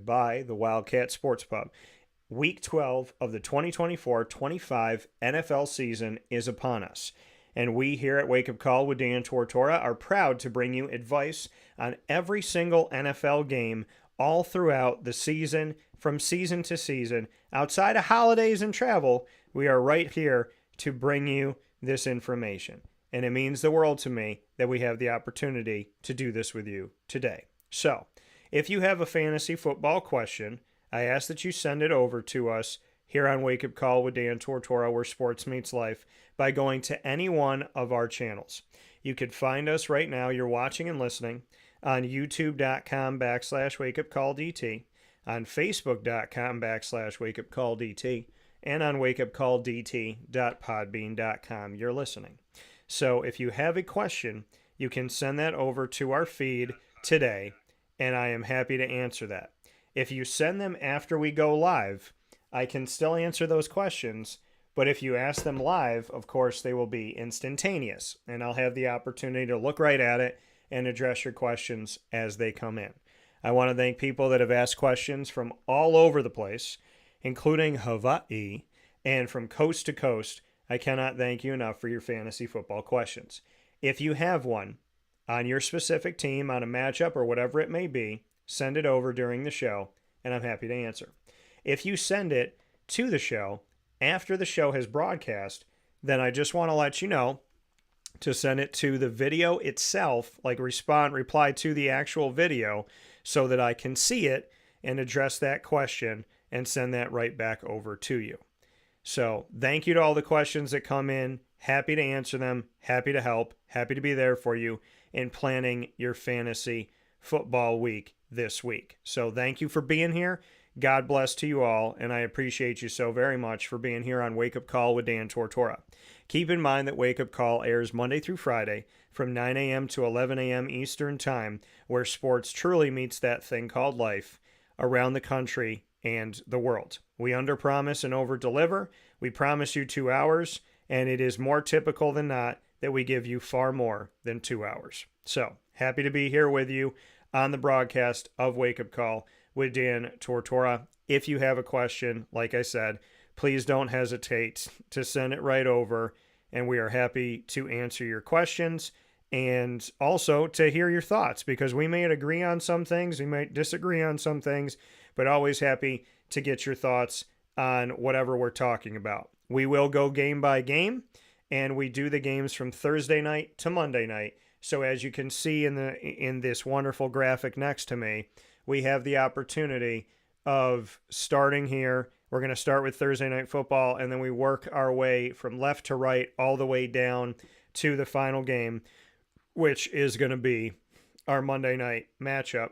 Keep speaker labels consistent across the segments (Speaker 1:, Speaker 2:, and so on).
Speaker 1: by the Wildcat Sports Pub. Week 12 of the 2024-25 NFL season is upon us, and we here at Wake Up Call with Dan Tortora are proud to bring you advice on every single NFL game all throughout the season, from season to season. Outside of holidays and travel, we are right here to bring you this information, and it means the world to me that we have the opportunity to do this with you today. So, if you have a fantasy football question, I ask that you send it over to us here on Wake Up Call with Dan Tortora, where sports meets life, by going to any one of our channels. You could find us right now, you're watching and listening, on youtube.com/wakeupcalldt, on facebook.com/wakeupcalldt, and on wakeupcalldt.podbean.com. You're listening. So if you have a question, you can send that over to our feed today, and I am happy to answer that. If you send them after we go live, I can still answer those questions, but if you ask them live, of course, they will be instantaneous, and I'll have the opportunity to look right at it and address your questions as they come in. I want to thank people that have asked questions from all over the place, including Hawaii, and from coast to coast. I cannot thank you enough for your fantasy football questions. If you have one on your specific team, on a matchup, or whatever it may be, send it over during the show, and I'm happy to answer. If you send it to the show after the show has broadcast, then I just want to let you know to send it to the video itself, like reply to the actual video, so that I can see it and address that question and send that right back over to you. So thank you to all the questions that come in. Happy to answer them, happy to help, happy to be there for you in planning your fantasy football week this week. So thank you for being here. God bless to you all, and I appreciate you so very much for being here on Wake Up Call with Dan Tortora. Keep in mind that Wake Up Call airs Monday through Friday from 9 a.m. to 11 a.m. Eastern Time, where sports truly meets that thing called life around the country and the world. We underpromise and overdeliver. We promise you 2 hours, and it is more typical than not that we give you far more than 2 hours. So, happy to be here with you on the broadcast of Wake Up Call with Dan Tortora. If you have a question, like I said, please don't hesitate to send it right over, and we are happy to answer your questions and also to hear your thoughts, because we may agree on some things, we might disagree on some things, but always happy to get your thoughts on whatever we're talking about. We will go game by game, and we do the games from Thursday night to Monday night. So as you can see in this wonderful graphic next to me, we have the opportunity of starting here. We're going to start with Thursday Night Football, and then we work our way from left to right all the way down to the final game, which is going to be our Monday night matchup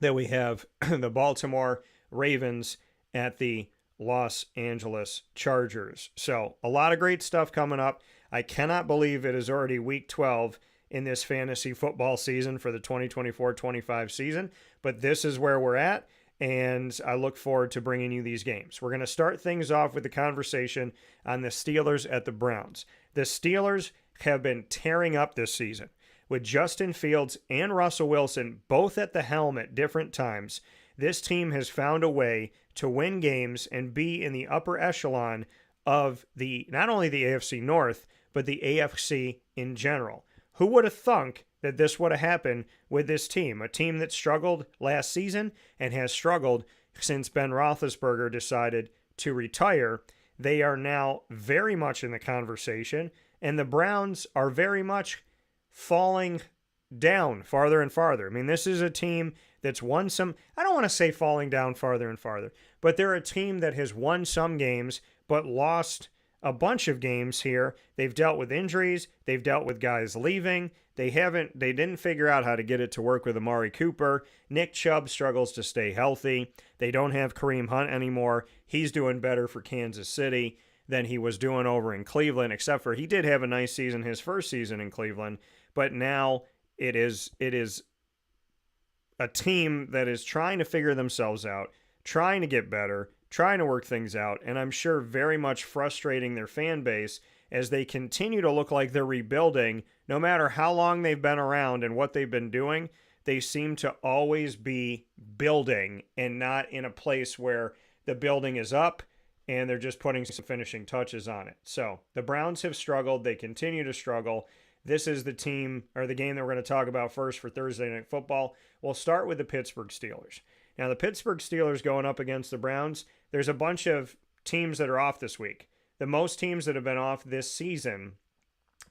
Speaker 1: that we have the Baltimore Ravens at the Los Angeles Chargers. So a lot of great stuff coming up. I cannot believe it is already week 12 in this fantasy football season for the 2024-25 season, but this is where we're at, and I look forward to bringing you these games. We're going to start things off with the conversation on the Steelers at the Browns. The Steelers have been tearing up this season, with Justin Fields and Russell Wilson both at the helm at different times. This team has found a way to win games and be in the upper echelon of not only the AFC North, but the AFC in general. Who would have thunk that this would have happened with this team? A team that struggled last season and has struggled since Ben Roethlisberger decided to retire. They are now very much in the conversation, and the Browns are very much falling down farther and farther. I mean, this is a team that's won some, I don't want to say falling down farther and farther, but they're a team that has won some games but lost a bunch of games here. They've dealt with injuries. They've dealt with guys leaving. They didn't figure out how to get it to work with Amari Cooper. Nick Chubb struggles to stay healthy. They don't have Kareem Hunt anymore. He's doing better for Kansas City than he was doing over in Cleveland, except for he did have a nice season his first season in Cleveland, but now it is a team that is trying to figure themselves out, trying to get better, trying to work things out, and I'm sure very much frustrating their fan base as they continue to look like they're rebuilding. No matter how long they've been around and what they've been doing, they seem to always be building and not in a place where the building is up and they're just putting some finishing touches on it. So the Browns have struggled. They continue to struggle. This is the team or the game that we're going to talk about first for Thursday Night Football. We'll start with the Pittsburgh Steelers. Now, the Pittsburgh Steelers going up against the Browns, there's a bunch of teams that are off this week. The most teams that have been off this season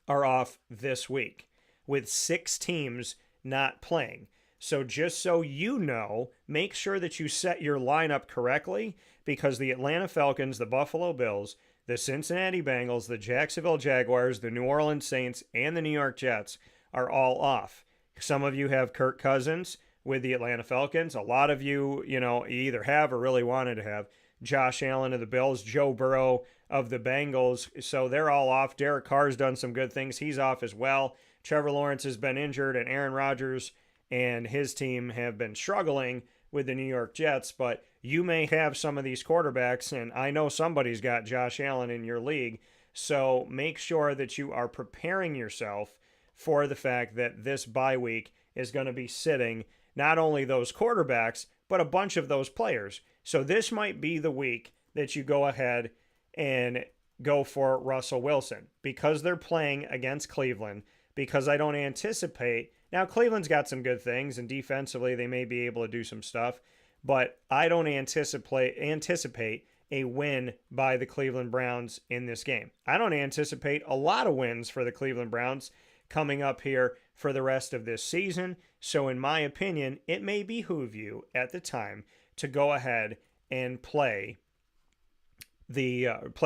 Speaker 1: are off this week, with 6 teams not playing. So just so you know, make sure that you set your lineup correctly, because the Atlanta Falcons, the Buffalo Bills, the Cincinnati Bengals, the Jacksonville Jaguars, the New Orleans Saints, and the New York Jets are all off. Some of you have Kirk Cousins with the Atlanta Falcons. A lot of you, either have or really wanted to have Josh Allen of the Bills, Joe Burrow of the Bengals. So they're all off. Derek Carr's done some good things. He's off as well. Trevor Lawrence has been injured, and Aaron Rodgers and his team have been struggling with the New York Jets. But you may have some of these quarterbacks, and I know somebody's got Josh Allen in your league. So make sure that you are preparing yourself for the fact that this bye week is going to be sitting not only those quarterbacks, but a bunch of those players. So this might be the week that you go ahead and go for Russell Wilson, because they're playing against Cleveland, because I don't anticipate. Now, Cleveland's got some good things, and defensively they may be able to do some stuff, but I don't anticipate a win by the Cleveland Browns in this game. I don't anticipate a lot of wins for the Cleveland Browns coming up here for the rest of this season. So in my opinion, it may behoove you at the time to go ahead and play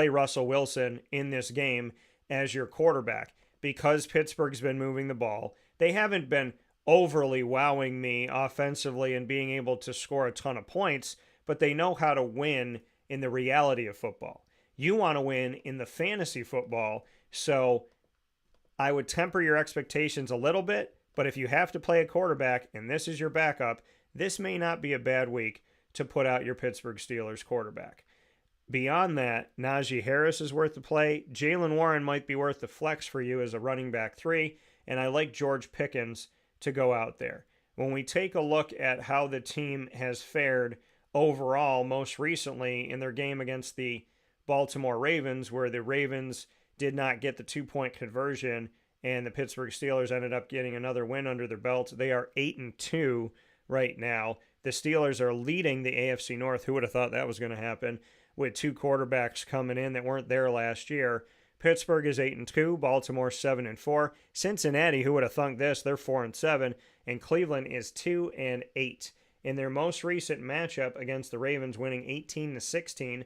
Speaker 1: Russell Wilson in this game as your quarterback, because Pittsburgh's been moving the ball. They haven't been overly wowing me offensively and being able to score a ton of points, but they know how to win in the reality of football. You want to win in the fantasy football, so I would temper your expectations a little bit, but if you have to play a quarterback and this is your backup, this may not be a bad week to put out your Pittsburgh Steelers quarterback. Beyond that, Najee Harris is worth the play. Jaylen Warren might be worth the flex for you as a running back 3, and I like George Pickens to go out there. When we take a look at how the team has fared overall, most recently in their game against the Baltimore Ravens, where the Ravens did not get the 2-point conversion and the Pittsburgh Steelers ended up getting another win under their belt. They are 8-2 right now. The Steelers are leading the AFC North. Who would have thought that was going to happen, with 2 quarterbacks coming in that weren't there last year? Pittsburgh is 8-2, Baltimore 7-4. Cincinnati, who would have thunk this, they're 4-7, and Cleveland is 2-8. In their most recent matchup against the Ravens, winning 18-16,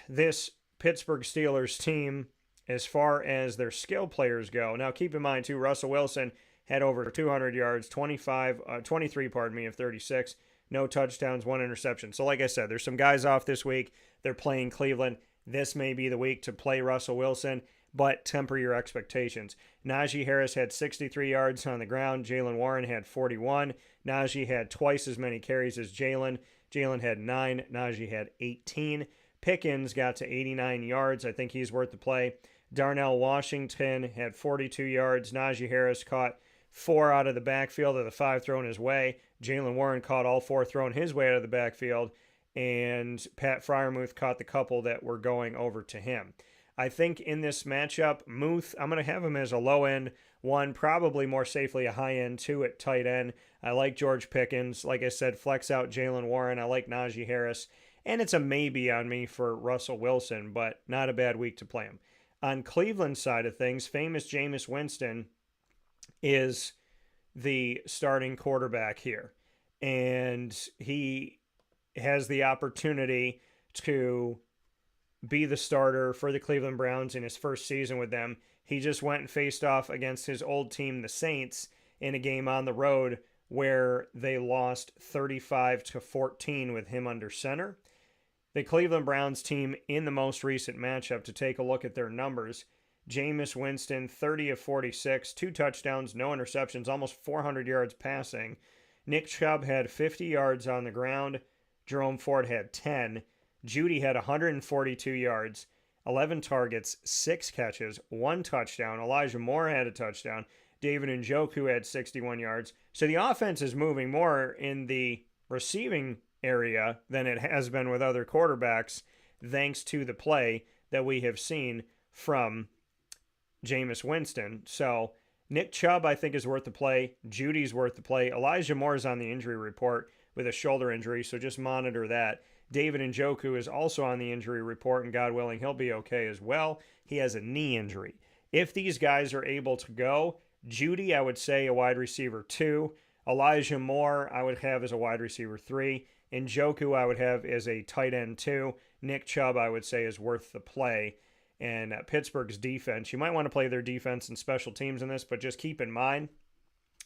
Speaker 1: this Pittsburgh Steelers team, as far as their skill players go. Now, keep in mind, too, Russell Wilson had over 200 yards, 23 of 36, no touchdowns, 1 interception. So, like I said, there's some guys off this week. They're playing Cleveland. This may be the week to play Russell Wilson, but temper your expectations. Najee Harris had 63 yards on the ground. Jaylen Warren had 41. Najee had twice as many carries as Jaylen. Jaylen had 9. Najee had 18. Pickens got to 89 yards. I think he's worth the play. Darnell Washington had 42 yards. Najee Harris caught 4 out of the backfield of the 5 thrown his way. Jaylen Warren caught all 4 thrown his way out of the backfield. And Pat Freiermuth caught the couple that were going over to him. I think in this matchup, Muth, I'm going to have him as a low-end 1, probably more safely a high-end 2 at tight end. I like George Pickens. Like I said, flex out Jaylen Warren. I like Najee Harris. And it's a maybe on me for Russell Wilson, but not a bad week to play him. On Cleveland's side of things, famous Jameis Winston is the starting quarterback here. And he has the opportunity to be the starter for the Cleveland Browns in his first season with them. He just went and faced off against his old team, the Saints, in a game on the road where they lost 35-14 with him under center. The Cleveland Browns team in the most recent matchup, to take a look at their numbers, Jameis Winston, 30 of 46, 2 touchdowns, no interceptions, almost 400 yards passing. Nick Chubb had 50 yards on the ground. Jerome Ford had 10. Judy had 142 yards, 11 targets, 6 catches, 1 touchdown. Elijah Moore had a touchdown. David Njoku had 61 yards. So the offense is moving more in the receiving area than it has been with other quarterbacks, thanks to the play that we have seen from Jameis Winston. So Nick Chubb, I think, is worth the play. Judy's worth the play. Elijah Moore is on the injury report with a shoulder injury, so just monitor that. David Njoku is also on the injury report, and God willing, he'll be okay as well. He has a knee injury. If these guys are able to go, Judy, I would say a wide receiver 2. Elijah Moore, I would have as a wide receiver 3. Njoku, I would have as a tight end 2. Nick Chubb, I would say, is worth the play. And Pittsburgh's defense, you might want to play their defense and special teams in this, but just keep in mind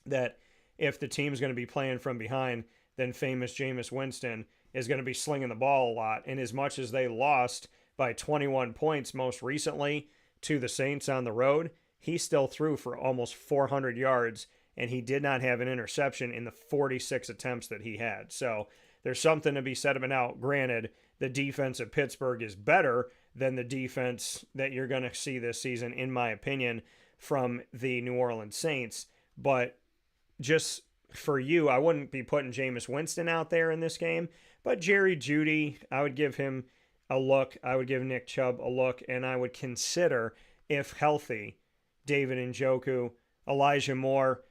Speaker 1: that if the team's going to be playing from behind, then famous Jameis Winston is going to be slinging the ball a lot. And as much as they lost by 21 points most recently to the Saints on the road, he still threw for almost 400 yards, and he did not have an interception in the 46 attempts that he had. So there's something to be said about now. Granted, the defense of Pittsburgh is better than the defense that you're going to see this season, in my opinion, from the New Orleans Saints. But just for you, I wouldn't be putting Jameis Winston out there in this game. But Jerry Jeudy, I would give him a look. I would give Nick Chubb a look. And I would consider, if healthy, David Njoku, Elijah Moore.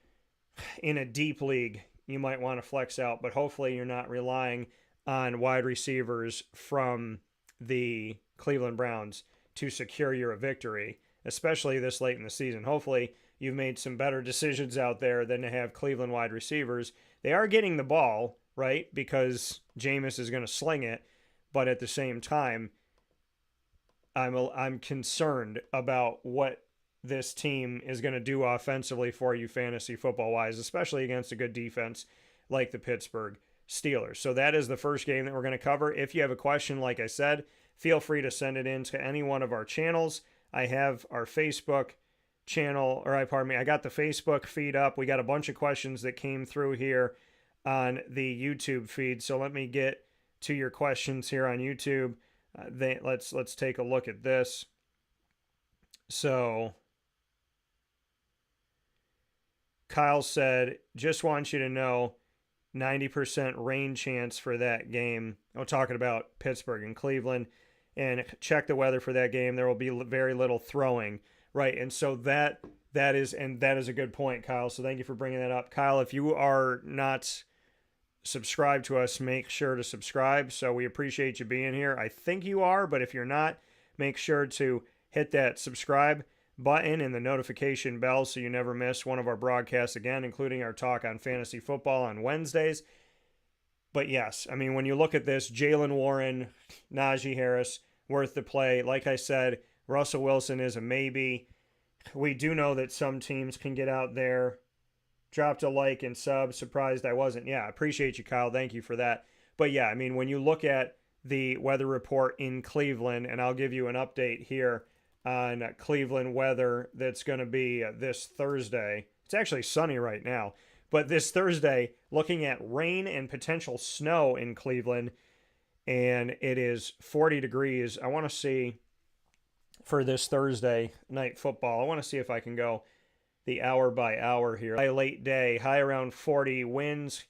Speaker 1: In a deep league, you might want to flex out. But hopefully you're not relying on wide receivers from the Cleveland Browns to secure your victory, especially this late in the season. Hopefully you've made some better decisions out there than to have Cleveland wide receivers. They are getting the ball, right? Because Jameis is going to sling it. But at the same time, I'm concerned about what this team is going to do offensively for you fantasy football-wise, especially against a good defense like the Pittsburgh Steelers. So that is the first game that we're going to cover. If you have a question, like I said, feel free to send it in to any one of our channels. I have our Facebook channel, I got the Facebook feed up. We got a bunch of questions that came through here on the YouTube feed. So let me get to your questions here on YouTube. Let's take a look at this. So Kyle said, just want you to know 90% rain chance for that game. I'm talking about Pittsburgh and Cleveland. And check the weather for that game. There will be very little throwing, right? And so that is a good point, Kyle. So thank you for bringing that up. Kyle, if you are not subscribed to us, make sure to subscribe. So we appreciate you being here. I think you are, but if you're not, make sure to hit that subscribe button and the notification bell so you never miss one of our broadcasts again, including our talk on fantasy football on Wednesdays. But yes, I mean, when you look at this, Jaylen Warren, Najee Harris, worth the play. Like I said, Russell Wilson is a maybe. We do know that some teams can get out there. Dropped a like and sub. Surprised I wasn't. Yeah, I appreciate you, Kyle. Thank you for that. But yeah, I mean, when you look at the weather report in Cleveland, and I'll give you an update here on Cleveland weather that's going to be this Thursday. It's actually sunny right now. But this Thursday, looking at rain and potential snow in Cleveland, and it is 40 degrees. I want to see for this Thursday night football, I want to see if I can go the hour by hour here. By late day, high around 40, winds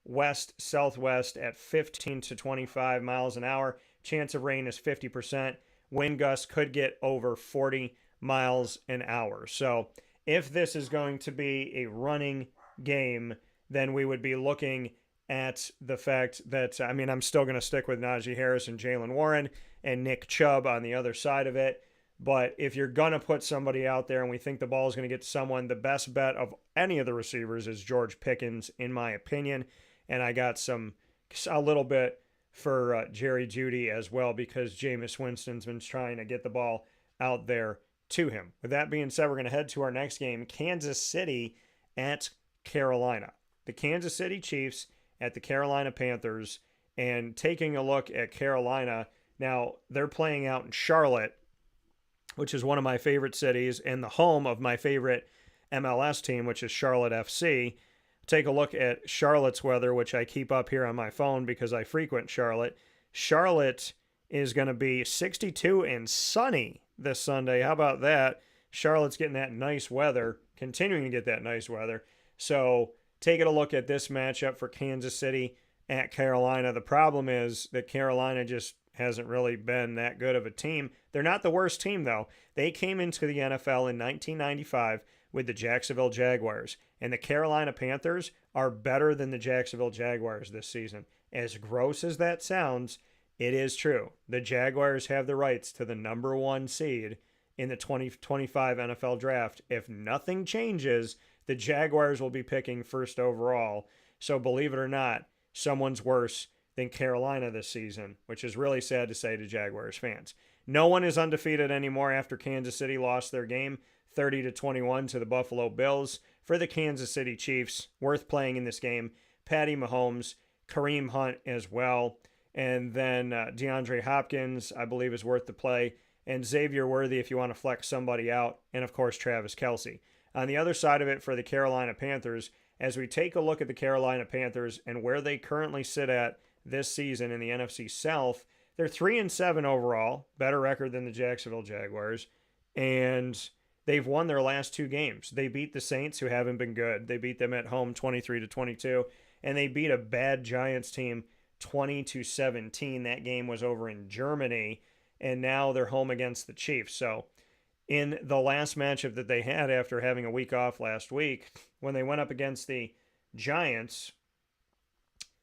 Speaker 1: west-southwest at 15 to 25 miles an hour. Chance of rain is 50%. Wind gusts could get over 40 miles an hour. So if this is going to be a running game, then we would be looking at the fact that, I mean, I'm still going to stick with Najee Harris and Jaylen Warren and Nick Chubb on the other side of it. But if you're going to put somebody out there and we think the ball is going to get to someone, the best bet of any of the receivers is George Pickens, in my opinion. And I got a little bit for Jerry Jeudy as well, because Jameis Winston's been trying to get the ball out there to him. With that being said, we're going to head to our next game, Kansas City at Carolina. The Kansas City Chiefs at the Carolina Panthers. And taking a look at Carolina, now they're playing out in Charlotte, which is one of my favorite cities and the home of my favorite MLS team, which is Charlotte FC. Take a look at Charlotte's weather, which I keep up here on my phone because I frequent Charlotte. Charlotte is going to be 62 and sunny this Sunday. How about that? Charlotte's getting that nice weather continuing to get that nice weather. So taking a look at this matchup for Kansas City at Carolina, the problem is that Carolina just hasn't really been that good of a team. They're not the worst team, though. They came into the NFL in 1995 with the Jacksonville Jaguars, and the Carolina Panthers are better than the Jacksonville Jaguars this season. As gross as that sounds, it is true. The Jaguars have the rights to the number 1 seed in the 2025 NFL draft. If nothing changes, the Jaguars will be picking first overall. So believe it or not, someone's worse than Carolina this season, which is really sad to say to Jaguars fans. No one is undefeated anymore after Kansas City lost their game 30-21 to the Buffalo Bills. For the Kansas City Chiefs, worth playing in this game, Patty Mahomes, Kareem Hunt as well, and then DeAndre Hopkins, I believe, is worth the play, and Xavier Worthy if you want to flex somebody out, and of course Travis Kelce. On the other side of it for the Carolina Panthers, as we take a look at the Carolina Panthers and where they currently sit at this season in the NFC South, they're 3-7 overall, better record than the Jacksonville Jaguars, and they've won their last 2 games. They beat the Saints, who haven't been good. They beat them at home 23-22, and they beat a bad Giants team 20-17. That game was over in Germany, and now they're home against the Chiefs. So in the last matchup that they had after having a week off last week, when they went up against the Giants,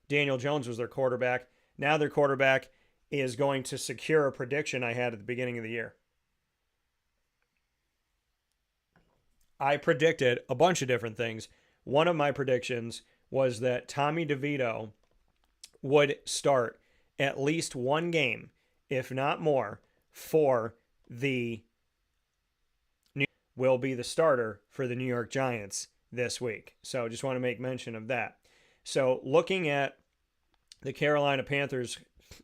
Speaker 1: Daniel Jones was their quarterback. Now their quarterback is going to secure a prediction I had at the beginning of the year. I predicted a bunch of different things. One of my predictions was that Tommy DeVito would start at least one game, if not more, for the will be the starter for the New York Giants this week. So just want to make mention of that. So looking at the Carolina Panthers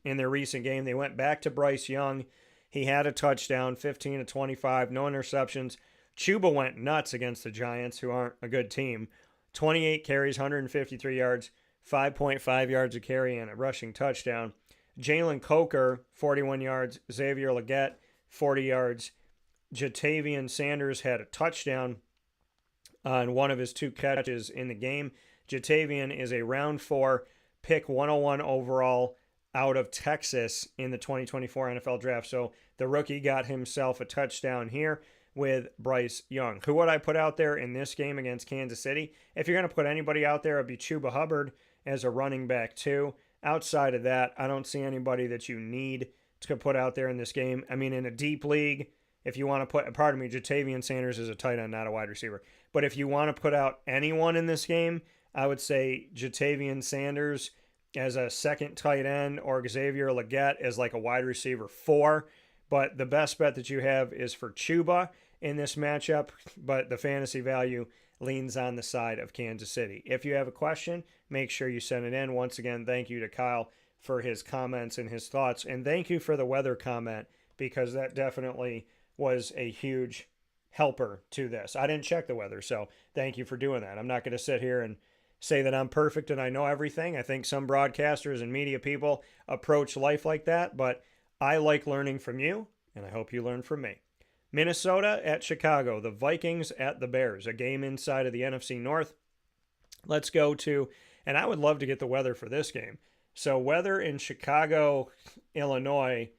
Speaker 1: in their recent game, they went back to Bryce Young. He had a touchdown, 15-25, no interceptions. Chuba went nuts against the Giants, who aren't a good team. 28 carries, 153 yards, 5.5 yards a carry, and a rushing touchdown. Jalen Coker, 41 yards. Xavier Legette, 40 yards. Jatavian Sanders had a touchdown on one of his 2 catches in the game. Jatavian is a round 4, pick 101 overall out of Texas in the 2024 NFL Draft. So the rookie got himself a touchdown here with Bryce Young. Who would I put out there in this game against Kansas City? If you're going to put anybody out there, it'd be Chuba Hubbard as a running back too. Outside of that, I don't see anybody that you need to put out there in this game. I mean, in a deep league, if you want to put, pardon me, Jatavian Sanders is a tight end, not a wide receiver. But if you want to put out anyone in this game, I would say Jatavian Sanders as a second tight end or Xavier Legette as like a wide receiver 4. But the best bet that you have is for Chuba in this matchup, but the fantasy value leans on the side of Kansas City. If you have a question, make sure you send it in. Once again, thank you to Kyle for his comments and his thoughts, and thank you for the weather comment, because that definitely was a huge helper to this. I didn't check the weather, so thank you for doing that. I'm not going to sit here and say that I'm perfect and I know everything. I think some broadcasters and media people approach life like that, but I like learning from you, and I hope you learn from me. Minnesota at Chicago, the Vikings at the Bears, a game inside of the NFC North. Let's go to, and I would love to get the weather for this game. So weather in Chicago, Illinois,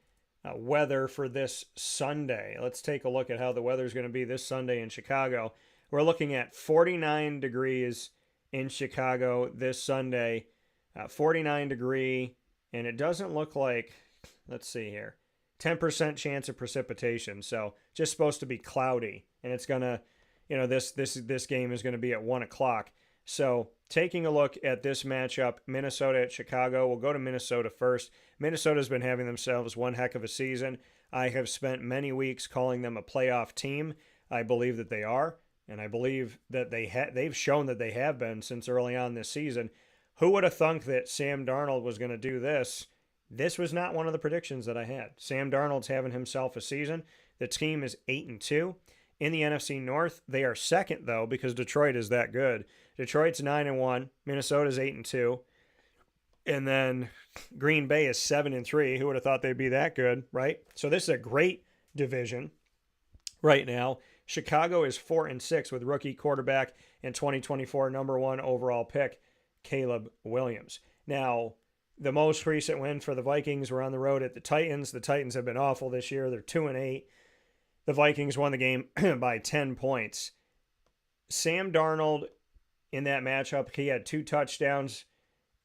Speaker 1: weather for this Sunday. Let's take a look at how the weather is going to be this Sunday in Chicago. We're looking at 49 degrees in Chicago this Sunday, 49 degree, and it doesn't look like, let's see here, 10% chance of precipitation. So just supposed to be cloudy, and it's gonna, this game is gonna be at 1 o'clock. So taking a look at this matchup, Minnesota at Chicago, we'll go to Minnesota first. Minnesota's been having themselves one heck of a season. I have spent many weeks calling them a playoff team. I believe that they are, and I believe that they've shown that they have been since early on this season. Who would have thunk that Sam Darnold was going to do this? This was not one of the predictions that I had. Sam Darnold's having himself a season. The team is 8-2. In the NFC North, they are second, though, because Detroit is that good. Detroit's 9-1. Minnesota's 8-2. And then Green Bay is 7-3. Who would have thought they'd be that good, right? So this is a great division right now. Chicago is 4-6 with rookie quarterback and 2024 number 1 overall pick, Caleb Williams. Now, the most recent win for the Vikings were on the road at the Titans. The Titans have been awful this year. They're 2-8. The Vikings won the game by 10 points. Sam Darnold in that matchup, he had 2 touchdowns,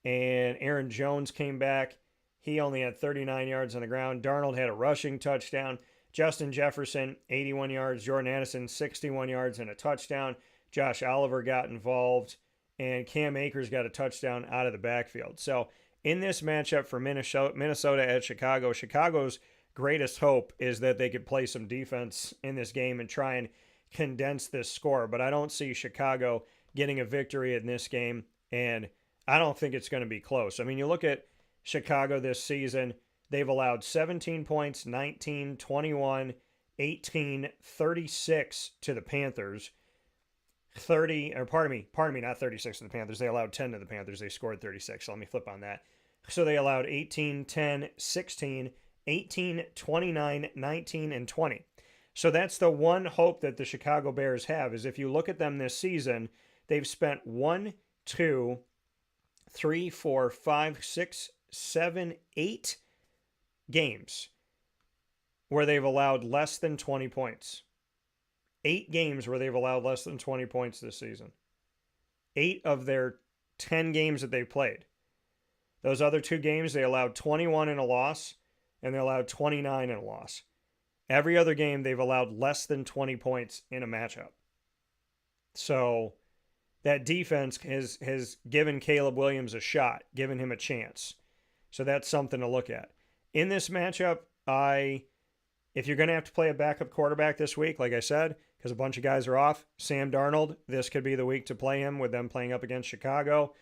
Speaker 1: and Aaron Jones came back. He only had 39 yards on the ground. Darnold had a rushing touchdown. Justin Jefferson, 81 yards. Jordan Addison, 61 yards and a touchdown. Josh Oliver got involved, and Cam Akers got a touchdown out of the backfield. So in this matchup for Minnesota at Chicago, Chicago's greatest hope is that they could play some defense in this game and try and condense this score. But I don't see Chicago getting a victory in this game, and I don't think it's going to be close. I mean, you look at Chicago this season, they've allowed 17 points, 19, 21, 18, 36 to the Panthers. Pardon me, not 36 to the Panthers. They allowed 10 to the Panthers. They scored 36. So let me flip on that. So they allowed 18, 10, 16, 18, 29, 19, and 20. So that's the one hope that the Chicago Bears have, is if you look at them this season, they've spent 1, 2, 3, 4, 5, 6, 7, 8 games where they've allowed less than 20 points. 8 games where they've allowed less than 20 points this season. 8 of their 10 games that they've played. Those other 2 games, they allowed 21 in a loss, and they allowed 29 in a loss. Every other game, they've allowed less than 20 points in a matchup. So that defense has given Caleb Williams a shot, given him a chance. So that's something to look at. In this matchup, if you're going to have to play a backup quarterback this week, like I said, because a bunch of guys are off, Sam Darnold, this could be the week to play him with them playing up against Chicago.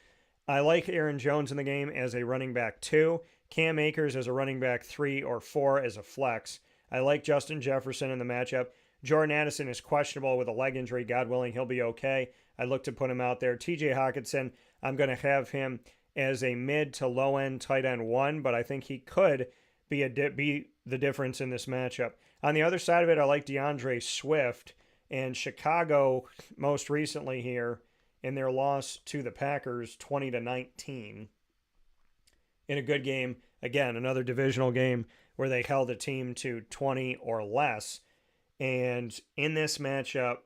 Speaker 1: I like Aaron Jones in the game as a running back 2. Cam Akers as a running back 3 or 4 as a flex. I like Justin Jefferson in the matchup. Jordan Addison is questionable with a leg injury. God willing, he'll be okay. I look to put him out there. TJ Hockenson, I'm going to have him as a mid to low end tight end 1, but I think he could be the difference in this matchup. On the other side of it, I like DeAndre Swift, and Chicago most recently here in their loss to the Packers 20-19 in a good game. Again, another divisional game where they held a team to 20 or less. And in this matchup,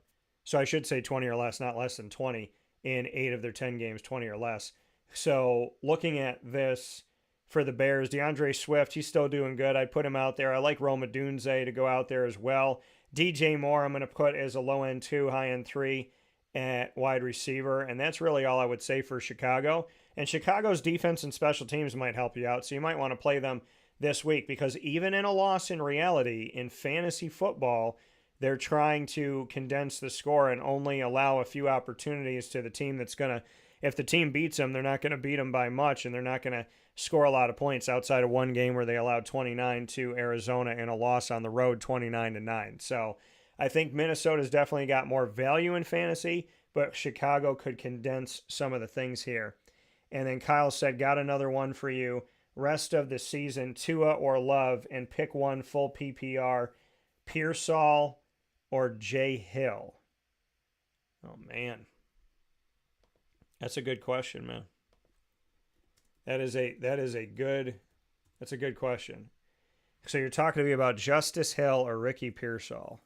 Speaker 1: so I should say 20 or less, not less than 20, in 8 of their 10 games, 20 or less. So looking at this for the Bears, DeAndre Swift, he's still doing good. I'd put him out there. I like Roma Dunze to go out there as well. DJ Moore, I'm going to put as a low-end 2, high-end 3 at wide receiver. And that's really all I would say for Chicago. And Chicago's defense and special teams might help you out. So you might want to play them this week, because even in a loss in reality, in fantasy football, they're trying to condense the score and only allow a few opportunities to the team that's going to, if the team beats them, they're not going to beat them by much, and they're not going to score a lot of points outside of one game where they allowed 29 to Arizona in a loss on the road 29-9. So I think Minnesota's definitely got more value in fantasy, but Chicago could condense some of the things here. And then Kyle said, got another one for you. Rest of the season, Tua or Love, and pick one full PPR, Pearsall or Jay Hill. Oh, man. That's a good question, man. That's a good question. So you're talking to me about Justice Hill or Ricky Pearsall.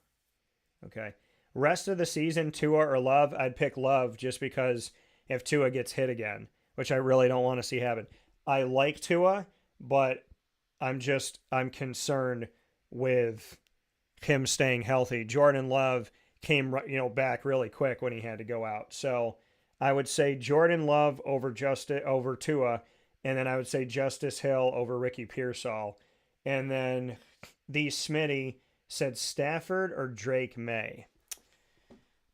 Speaker 1: Okay. Rest of the season, Tua or Love, I'd pick Love just because if Tua gets hit again, which I really don't want to see happen. I like Tua, but I'm concerned with him staying healthy. Jordan Love came back really quick when he had to go out. So I would say Jordan Love over Tua, and then I would say Justice Hill over Ricky Pearsall. And then the Smitty said Stafford or Drake May.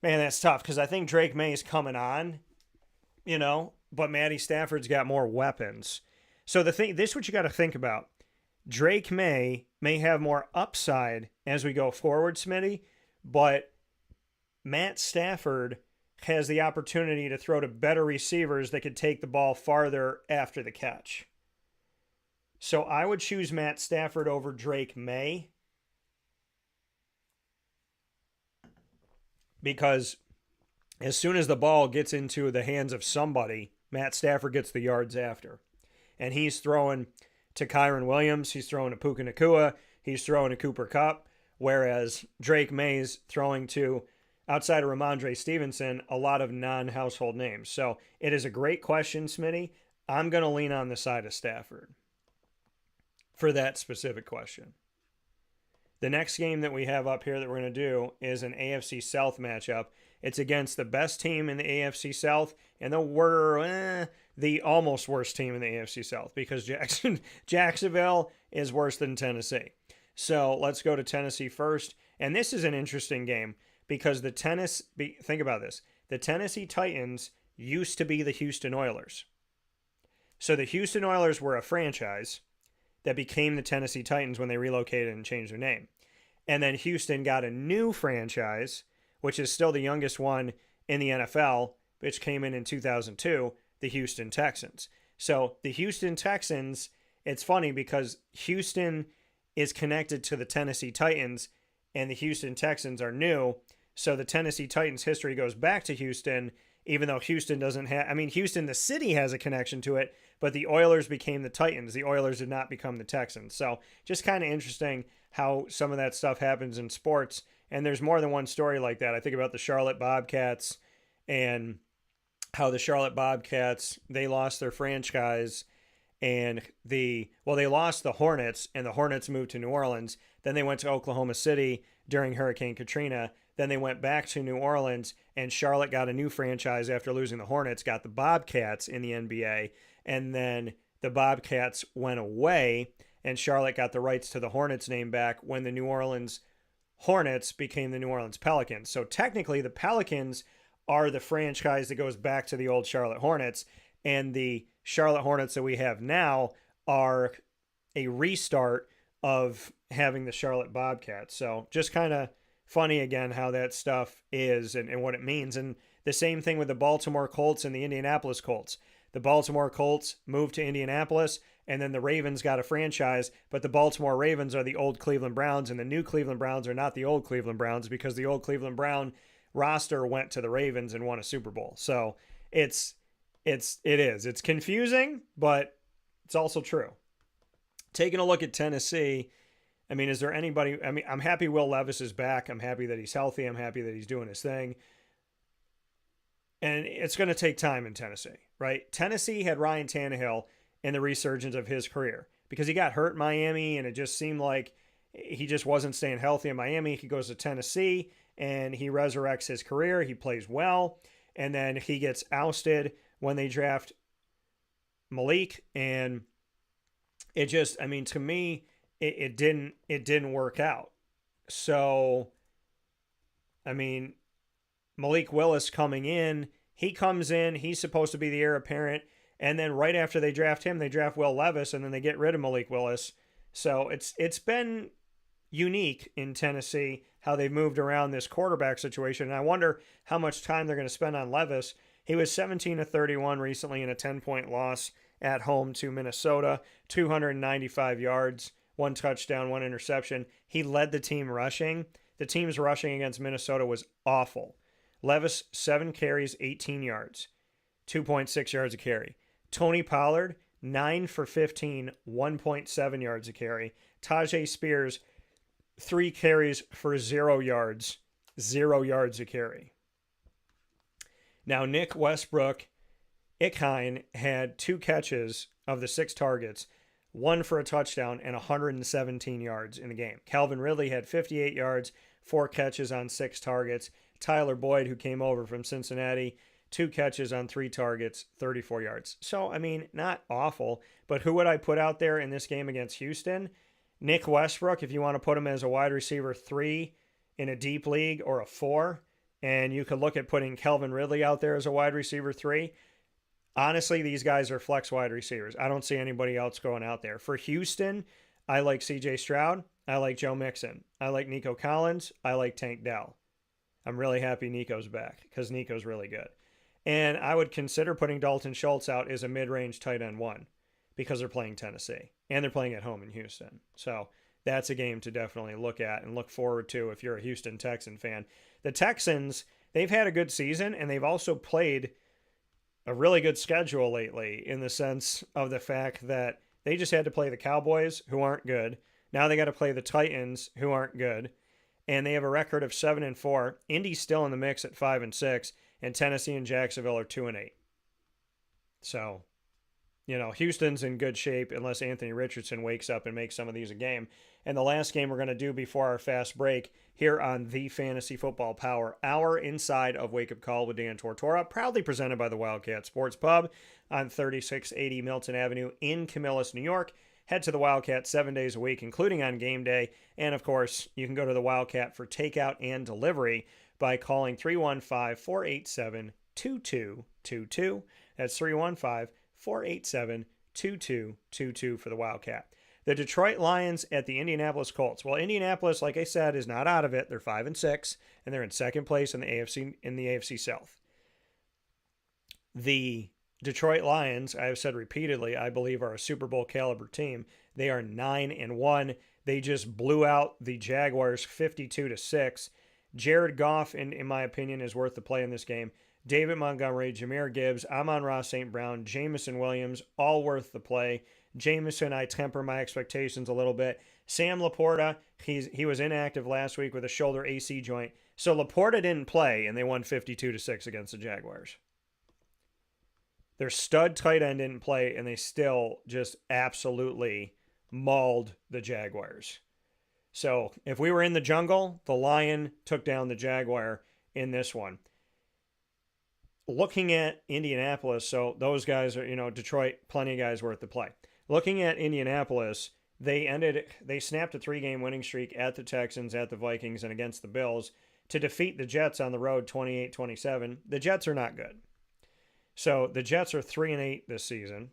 Speaker 1: Man, that's tough because I think Drake May is coming on, but Matty Stafford's got more weapons. So this is what you got to think about. Drake may have more upside as we go forward, Smitty, but Matt Stafford has the opportunity to throw to better receivers that could take the ball farther after the catch. So I would choose Matt Stafford over Drake May. because as soon as the ball gets into the hands of somebody, Matt Stafford gets the yards after. And he's throwing to Kyron Williams, he's throwing to Puka Nacua, he's throwing to Cooper Kupp, whereas Drake May's throwing to, outside of Ramondre Stevenson, a lot of non-household names. So it is a great question, Smitty. I'm going to lean on the side of Stafford for that specific question. The next game that we have up here that we're going to do is an AFC South matchup. It's against the best team in the AFC South and the almost worst team in the AFC South, because Jacksonville is worse than Tennessee. So let's go to Tennessee first. And this is an interesting game because think about this. The Tennessee Titans used to be the Houston Oilers. So the Houston Oilers were a franchise that became the Tennessee Titans when they relocated and changed their name. And then Houston got a new franchise, which is still the youngest one in the NFL, which came in 2002, the Houston Texans. So the Houston Texans, it's funny because Houston is connected to the Tennessee Titans and the Houston Texans are new. So the Tennessee Titans history goes back to Houston, even though Houston doesn't have, Houston, the city, has a connection to it, but the Oilers became the Titans. The Oilers did not become the Texans. So just kind of interesting how some of that stuff happens in sports. And there's more than one story like that. I think about the Charlotte Bobcats and how the Charlotte Bobcats, they lost their franchise and they lost the Hornets, and the Hornets moved to New Orleans. Then they went to Oklahoma City during Hurricane Katrina. Then they went back to New Orleans, and Charlotte got a new franchise after losing the Hornets, got the Bobcats in the NBA. And then the Bobcats went away, and Charlotte got the rights to the Hornets name back when the New Orleans Hornets became the New Orleans Pelicans. So technically, the Pelicans are the franchise that goes back to the old Charlotte Hornets, and the Charlotte Hornets that we have now are a restart of having the Charlotte Bobcats. So just kind of funny again how that stuff is and what it means. And the same thing with the Baltimore Colts and the Indianapolis Colts. The Baltimore Colts moved to Indianapolis, and then the Ravens got a franchise, but the Baltimore Ravens are the old Cleveland Browns, and the new Cleveland Browns are not the old Cleveland Browns because the old Cleveland Brown roster went to the Ravens and won a Super Bowl. So it is. It's confusing, but it's also true. Taking a look at Tennessee, is there anybody? I'm happy Will Levis is back. I'm happy that he's healthy. I'm happy that he's doing his thing. And it's going to take time in Tennessee, right? Tennessee had Ryan Tannehill in the resurgence of his career because he got hurt in Miami, and it just seemed like he just wasn't staying healthy in Miami. He goes to Tennessee, and he resurrects his career. He plays well, and then he gets ousted when they draft Malik, and it just, to me, it didn't work out. So, Malik Willis coming in, he comes in, he's supposed to be the heir apparent, and then right after they draft him, they draft Will Levis, and then they get rid of Malik Willis. So it's been unique in Tennessee how they've moved around this quarterback situation, and I wonder how much time they're going to spend on Levis. He was 17-31 recently in a 10-point loss at home to Minnesota, 295 yards, 1 touchdown, 1 interception. He led the team rushing. The team's rushing against Minnesota was awful. Levis, 7 carries, 18 yards, 2.6 yards a carry. Tony Pollard, 9 for 15, 1.7 yards a carry. Tajay Spears, 3 carries for 0 yards, 0 yards a carry. Now, Nick Westbrook, Ickheim, had 2 catches of the 6 targets, 1 for a touchdown and 117 yards in the game. Calvin Ridley had 58 yards, 4 catches on 6 targets. Tyler Boyd, who came over from Cincinnati, 2 catches on 3 targets, 34 yards. So, not awful, but who would I put out there in this game against Houston? Nick Westbrook, if you want to put him as a wide receiver 3 in a deep league, or a 4, and you could look at putting Calvin Ridley out there as a wide receiver 3. Honestly, these guys are flex wide receivers. I don't see anybody else going out there. For Houston, I like CJ Stroud. I like Joe Mixon. I like Nico Collins. I like Tank Dell. I'm really happy Nico's back because Nico's really good. And I would consider putting Dalton Schultz out as a mid-range tight end 1 because they're playing Tennessee and they're playing at home in Houston. So that's a game to definitely look at and look forward to if you're a Houston Texan fan. The Texans, they've had a good season, and they've also played a really good schedule lately in the sense of the fact that they just had to play the Cowboys, who aren't good. Now they got to play the Titans, who aren't good. And they have a record of 7-4. Indy's still in the mix at 5-6, and Tennessee and Jacksonville are 2-8. So, Houston's in good shape unless Anthony Richardson wakes up and makes some of these a game. And the last game we're going to do before our fast break here on the Fantasy Football Power Hour inside of Wake Up Call with Dan Tortora, proudly presented by the Wildcat Sports Pub on 3680 Milton Avenue in Camillus, New York. Head to the Wildcat 7 days a week, including on game day. And, of course, you can go to the Wildcat for takeout and delivery by calling 315-487-2222. That's 315-487-2222 for the Wildcat. The Detroit Lions at the Indianapolis Colts. Well, Indianapolis, like I said, is not out of it. They're 5-6, and they're in second place in the AFC South. The Detroit Lions, I have said repeatedly, I believe are a Super Bowl caliber team. They are 9-1. They just blew out the Jaguars 52-6. Jared Goff, in my opinion, is worth the play in this game. David Montgomery, Jahmyr Gibbs, Amon-Ra St. Brown, Jameson Williams, all worth the play. Jameson, I temper my expectations a little bit. Sam Laporta, he was inactive last week with a shoulder AC joint. So Laporta didn't play, and they won 52-6 against the Jaguars. Their stud tight end didn't play, and they still just absolutely mauled the Jaguars. So if we were in the jungle, the Lion took down the Jaguar in this one. Looking at Indianapolis, so those guys are, Detroit, plenty of guys worth the play. Looking at Indianapolis, they snapped a 3-game winning streak at the Texans, at the Vikings, and against the Bills to defeat the Jets on the road 28-27. The Jets are not good. So the Jets are 3-8 this season.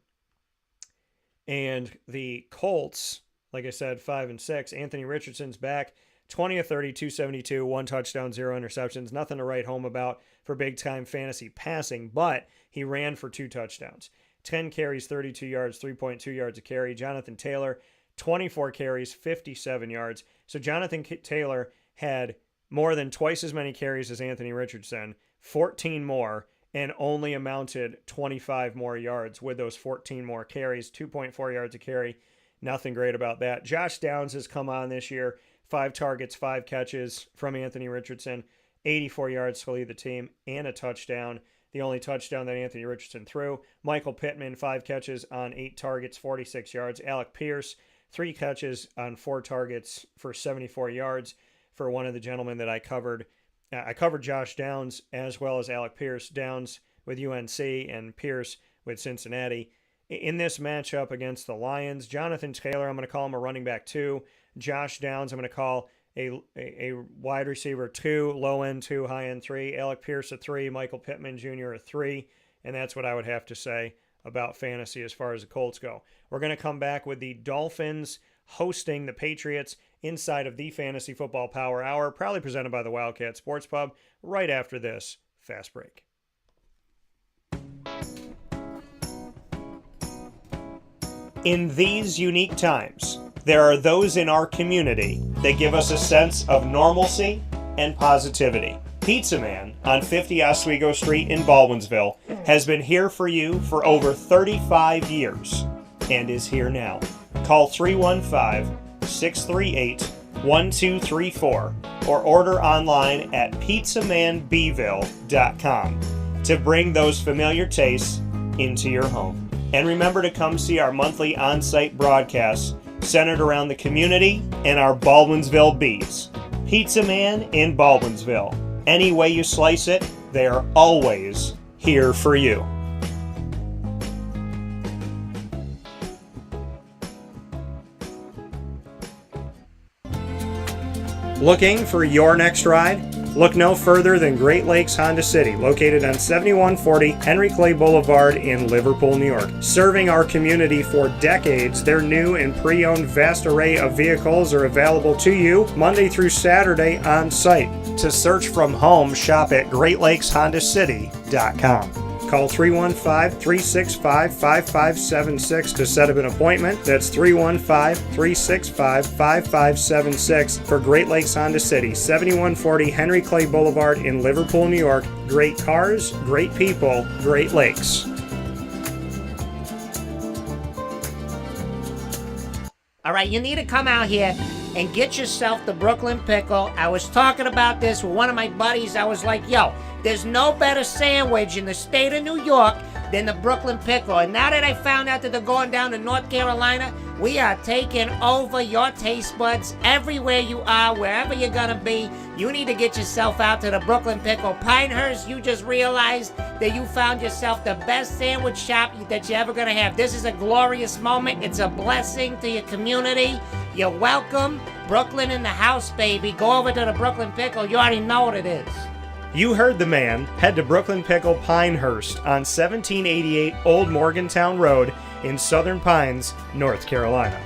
Speaker 1: And the Colts, like I said, 5-6. Anthony Richardson's back, 20 of 30, 272, 1 touchdown, 0 interceptions. Nothing to write home about for big-time fantasy passing, but he ran for 2 touchdowns. 10 carries, 32 yards, 3.2 yards a carry. Jonathan Taylor, 24 carries, 57 yards. So Jonathan Taylor had more than twice as many carries as Anthony Richardson, 14 more, and only amounted 25 more yards with those 14 more carries, 2.4 yards a carry. Nothing great about that. Josh Downs has come on this year, 5 targets, 5 catches from Anthony Richardson, 84 yards to lead the team, and a touchdown. The only touchdown that Anthony Richardson threw. Michael Pittman, 5 catches on 8 targets, 46 yards. Alec Pierce, 3 catches on 4 targets for 74 yards for one of the gentlemen that I covered. I covered Josh Downs as well as Alec Pierce. Downs with UNC and Pierce with Cincinnati. In this matchup against the Lions, Jonathan Taylor, I'm going to call him a running back 2. Josh Downs, I'm going to call a wide receiver 2, low end 2, high end 3. Alec Pierce a 3, Michael Pittman Jr. a 3. And that's what I would have to say about fantasy as far as the Colts go. We're going to come back with the Dolphins hosting the Patriots inside of the Fantasy Football Power Hour, proudly presented by the Wildcat Sports Pub, right after this fast break. In these unique times, there are those in our community that give us a sense of normalcy and positivity. Pizza Man on 50 Oswego Street in Baldwinsville has been here for you for over 35 years and is here now. Call 315-638-1234 or order online at pizzamanbville.com to bring those familiar tastes into your home. And remember to come see our monthly on-site broadcasts centered around the community and our Baldwinsville Bees. Pizza Man in Baldwinsville. Any way you slice it, they are always here for you. Looking for your next ride? Look no further than Great Lakes Honda City, located on 7140 Henry Clay Boulevard in Liverpool, New York. Serving our community for decades, their new and pre-owned vast array of vehicles are available to you Monday through Saturday on site. To search from home, shop at GreatLakesHondaCity.com. Call 315-365-5576 to set up an appointment. That's 315-365-5576 for Great Lakes Honda City, 7140 Henry Clay Boulevard in Liverpool, New York. Great cars, great people, Great Lakes.
Speaker 2: All right, you need to come out here and get yourself the Brooklyn Pickle. I was talking about this with one of my buddies. I was like, yo, there's no better sandwich in the state of New York than the Brooklyn Pickle. And now that I found out that they're going down to North Carolina, we are taking over your taste buds everywhere you are, wherever you're going to be. You need to get yourself out to the Brooklyn Pickle. Pinehurst, you just realized that you found yourself the best sandwich shop that you're ever going to have. This is a glorious moment. It's a blessing to your community. You're welcome. Brooklyn in the house, baby. Go over to the Brooklyn Pickle. You already know what it is.
Speaker 1: You heard the man. Head to Brooklyn Pickle Pinehurst on 1788 Old Morgantown Road in Southern Pines, North Carolina.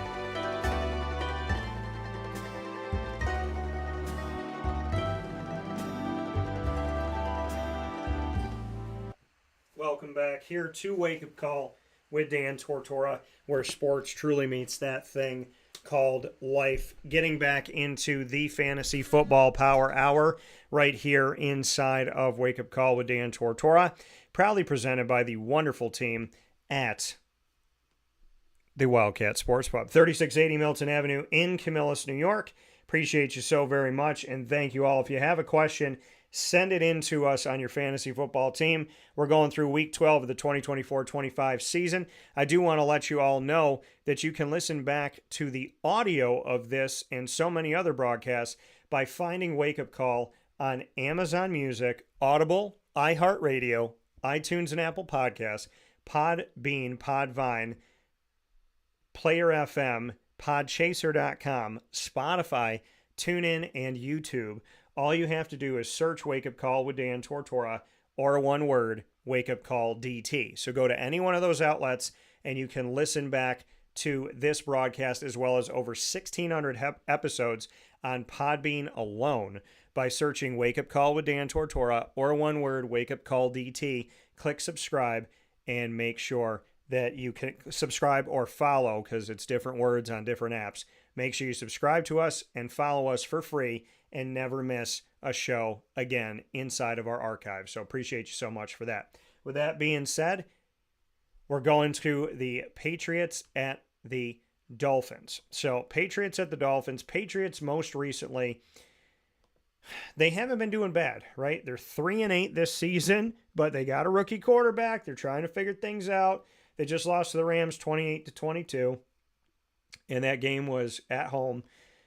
Speaker 1: Welcome back here to Wake Up Call with Dan Tortora, where sports truly meets that thing called life. Getting back into the Fantasy Football Power Hour right here inside of Wake Up Call with Dan Tortora, proudly presented by the wonderful team at the Wildcat Sports Pub, 3680 Milton Avenue in Camillus, New York. Appreciate you so very much, and thank you all. If you have a question, send it in to us on your fantasy football team. We're going through week 12 of the 2024-25 season. I do want to let you all know that you can listen back to the audio of this and so many other broadcasts by finding Wake Up Call on Amazon Music, Audible, iHeartRadio, iTunes and Apple Podcasts, Podbean, Podvine, Player FM, Podchaser.com, Spotify, TuneIn, and YouTube. All you have to do is search Wake Up Call with Dan Tortora, or one word, Wake Up Call DT. So go to any one of those outlets and you can listen back to this broadcast as well as over 1,600 episodes on Podbean alone by searching Wake Up Call with Dan Tortora, or one word, Wake Up Call DT. Click subscribe and make sure that you can subscribe or follow, because it's different words on different apps. Make sure you subscribe to us and follow us for free and never miss a show again inside of our archive. So appreciate you so much for that. With that being said, we're going to the Patriots at the Dolphins. So Patriots at the Dolphins. Patriots most recently, they haven't been doing bad, right? They're 3-8 this season, but they got a rookie quarterback. They're trying to figure things out. They just lost to the Rams 28-22, and that game was at home.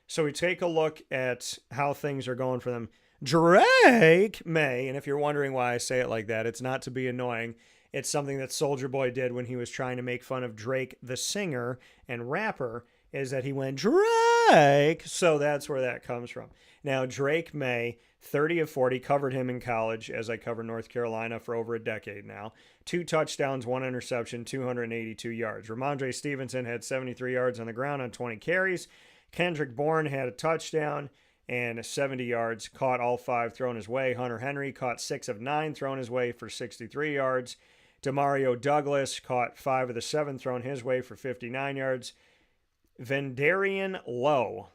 Speaker 1: So we take a look at how things are going for them. Drake May, and if you're wondering why I say it like that, it's not to be annoying. It's something that Soulja Boy did when he was trying to make fun of Drake, the singer and rapper, is that he went Drake. So that's where that comes from. Now, Drake May, 30 of 40, covered him in college, as I covered North Carolina for over a decade now. 2 touchdowns, 1 interception, 282 yards. Ramondre Stevenson had 73 yards on the ground on 20 carries. Kendrick Bourne had a touchdown and 70 yards, caught all 5 thrown his way. Hunter Henry caught 6 of 9 thrown his way for 63 yards. Demario Douglas caught 5 of the 7 thrown his way for 59 yards. Vendarian Lowe,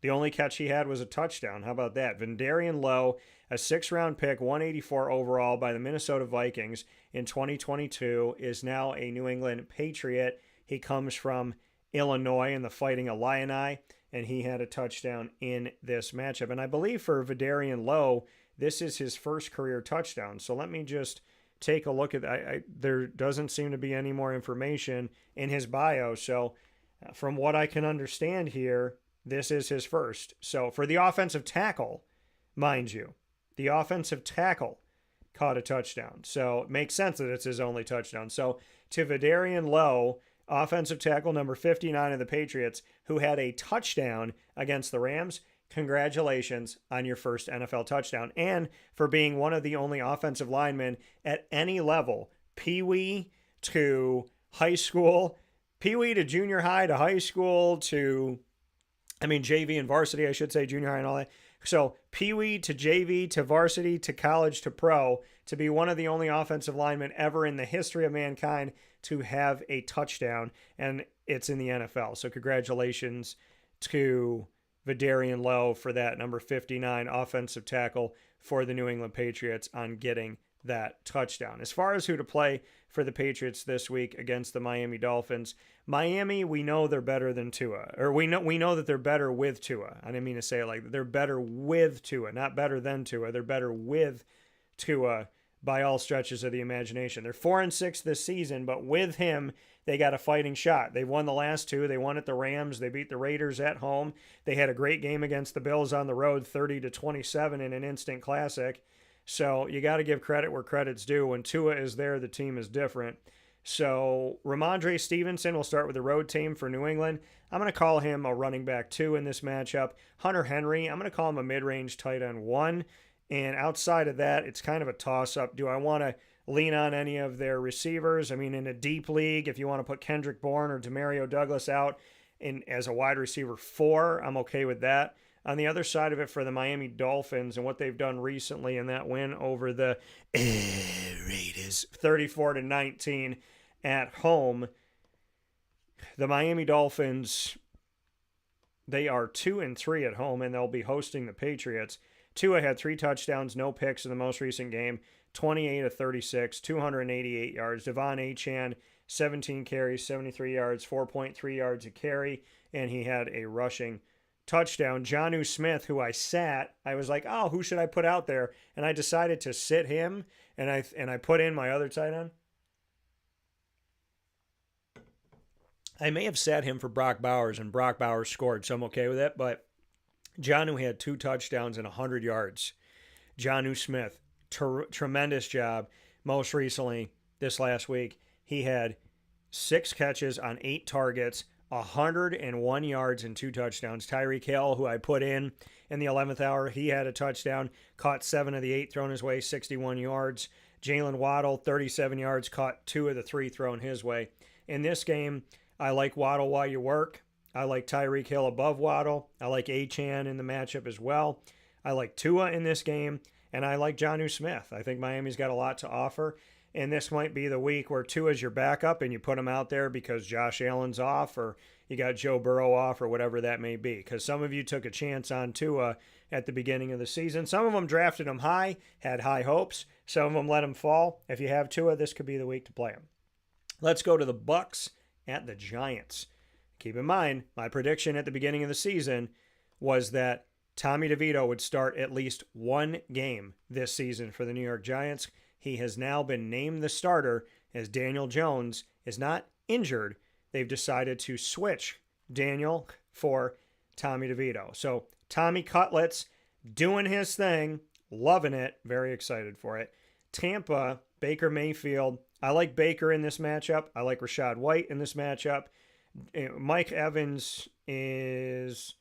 Speaker 1: the only catch he had was a touchdown. How about that? Vendarian Lowe, a 6th-round pick, 184 overall by the Minnesota Vikings in 2022, is now a New England Patriot. He comes from Illinois in the Fighting Illini, and he had a touchdown in this matchup. And I believe for Vedarian Lowe, this is his first career touchdown. So let me just take a look at that. There doesn't seem to be any more information in his bio. So from what I can understand here, this is his first. So for the offensive tackle, mind you, the offensive tackle caught a touchdown. So it makes sense that it's his only touchdown. So to Vedarian Lowe, offensive tackle number 59 of the Patriots, who had a touchdown against the Rams, congratulations on your first NFL touchdown. And for being one of the only offensive linemen at any level, peewee to high school, peewee to junior high to high school to, JV and varsity, I should say, junior high and all that. So peewee to JV to varsity to college to pro, to be one of the only offensive linemen ever in the history of mankind to have a touchdown, and it's in the NFL. So congratulations to Vidarian Lowe for that, number 59 offensive tackle for the New England Patriots, on getting that touchdown. As far as who to play for the Patriots this week against the Miami Dolphins, Miami, we know they're better than Tua, or we know that they're better with Tua. I didn't mean to say it like that. They're better with Tua, not better than Tua. They're better with Tua by all stretches of the imagination. They're 4-6 this season, but with him, they got a fighting shot. They've won the last two. They won at the Rams. They beat the Raiders at home. They had a great game against the Bills on the road, 30-27 in an instant classic. So you got to give credit where credit's due. When Tua is there, the team is different. So Ramondre Stevenson will start with the road team for New England. I'm going to call him a running back 2 in this matchup. Hunter Henry, I'm going to call him a mid-range tight end 1. And outside of that, it's kind of a toss-up. Do I want to lean on any of their receivers? I mean, in a deep league, if you want to put Kendrick Bourne or Demario Douglas out as a wide receiver 4, I'm okay with that. On the other side of it, for the Miami Dolphins and what they've done recently in that win over the Raiders, 34-19 at home, the Miami Dolphins, they are 2-3 at home, and they'll be hosting the Patriots. Tua had 3 touchdowns, no picks in the most recent game, 28-36, 288 yards. Devon Achane, 17 carries, 73 yards, 4.3 yards a carry, and he had a rushing touchdown. Jonnu Smith, who I was like, oh, who should I put out there? And I decided to sit him, and I put in my other tight end. I may have sat him for Brock Bowers, and Brock Bowers scored, so I'm okay with it. But Jonnu had 2 touchdowns and 100 yards. Jonnu Smith, tremendous job. Most recently, this last week, he had 6 catches on 8 targets, 101 yards and 2 touchdowns. Tyreek Hill, who I put in the 11th hour, he had a touchdown, caught 7 of the 8 thrown his way, 61 yards. Jalen Waddle, 37 yards, caught 2 of the 3 thrown his way. In this game, I like Waddle while you work. I like Tyreek Hill above Waddle. I like Achane in the matchup as well. I like Tua in this game, and I like Jonnu Smith. I think Miami's got a lot to offer. And this might be the week where Tua's your backup and you put him out there because Josh Allen's off, or you got Joe Burrow off, or whatever that may be. Because some of you took a chance on Tua at the beginning of the season. Some of them drafted him high, had high hopes. Some of them let him fall. If you have Tua, this could be the week to play him. Let's go to the Bucs at the Giants. Keep in mind, my prediction at the beginning of the season was that Tommy DeVito would start at least 1 game this season for the New York Giants. He has now been named the starter as Daniel Jones is not injured. They've decided to switch Daniel for Tommy DeVito. So Tommy Cutlets doing his thing, loving it, very excited for it. Tampa, Baker Mayfield. I like Baker in this matchup. I like Rachaad White in this matchup. Mike Evans is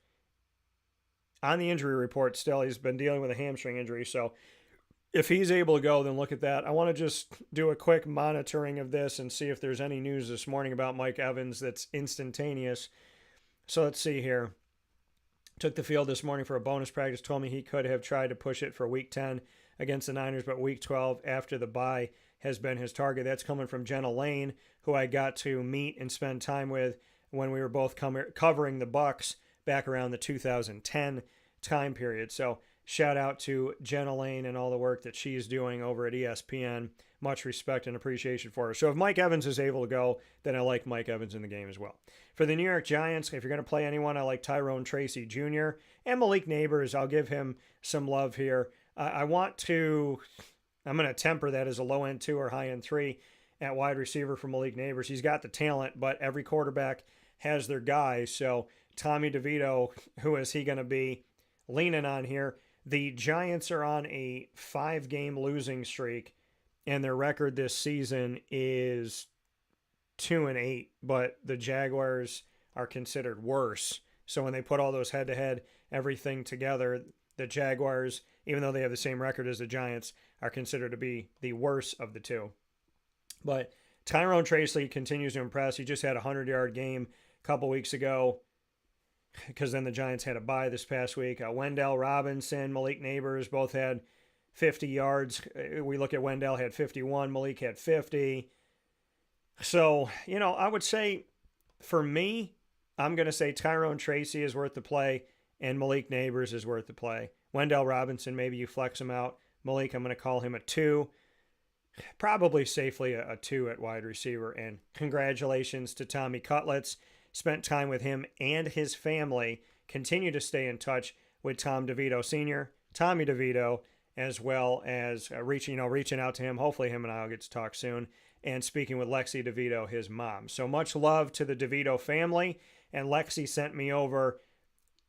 Speaker 1: on the injury report still. He's been dealing with a hamstring injury, so if he's able to go, then look at that. I want to just do a quick monitoring of this and see if there's any news this morning about Mike Evans that's instantaneous. So let's see here. Took the field this morning for a bonus practice. Told me he could have tried to push it for Week 10 against the Niners, but Week 12 after the bye has been his target. That's coming from Jenna Lane, who I got to meet and spend time with when we were both covering the Bucs back around the 2010 time period. So shout out to Jenna Lane and all the work that she's doing over at ESPN. Much respect and appreciation for her. So if Mike Evans is able to go, then I like Mike Evans in the game as well. For the New York Giants, if you're going to play anyone, I like Tyrone Tracy Jr. and Malik Neighbors. I'll give him some love here. I'm going to temper that as a low-end 2 or high-end 3 at wide receiver for Malik Neighbors. He's got the talent, but every quarterback has their guy. So Tommy DeVito, who is he going to be leaning on here? The Giants are on a 5-game losing streak, and their record this season is 2-8, but the Jaguars are considered worse. So when they put all those head-to-head, everything together, the Jaguars, even though they have the same record as the Giants, are considered to be the worst of the two. But Tyrone Tracy continues to impress. He just had a 100-yard game a couple weeks ago, because then the Giants had a bye this past week. Wendell Robinson, Malik Neighbors both had 50 yards. We look at Wendell had 51, Malik had 50. So, I would say for me, I'm going to say Tyrone Tracy is worth the play and Malik Neighbors is worth the play. Wendell Robinson, maybe you flex him out. Malik, I'm going to call him a 2. Probably safely a 2 at wide receiver. And congratulations to Tommy Cutlets. Spent time with him and his family. Continue to stay in touch with Tom DeVito Sr., Tommy DeVito, as well as reaching out to him. Hopefully him and I will get to talk soon. And speaking with Lexi DeVito, his mom. So much love to the DeVito family. And Lexi sent me over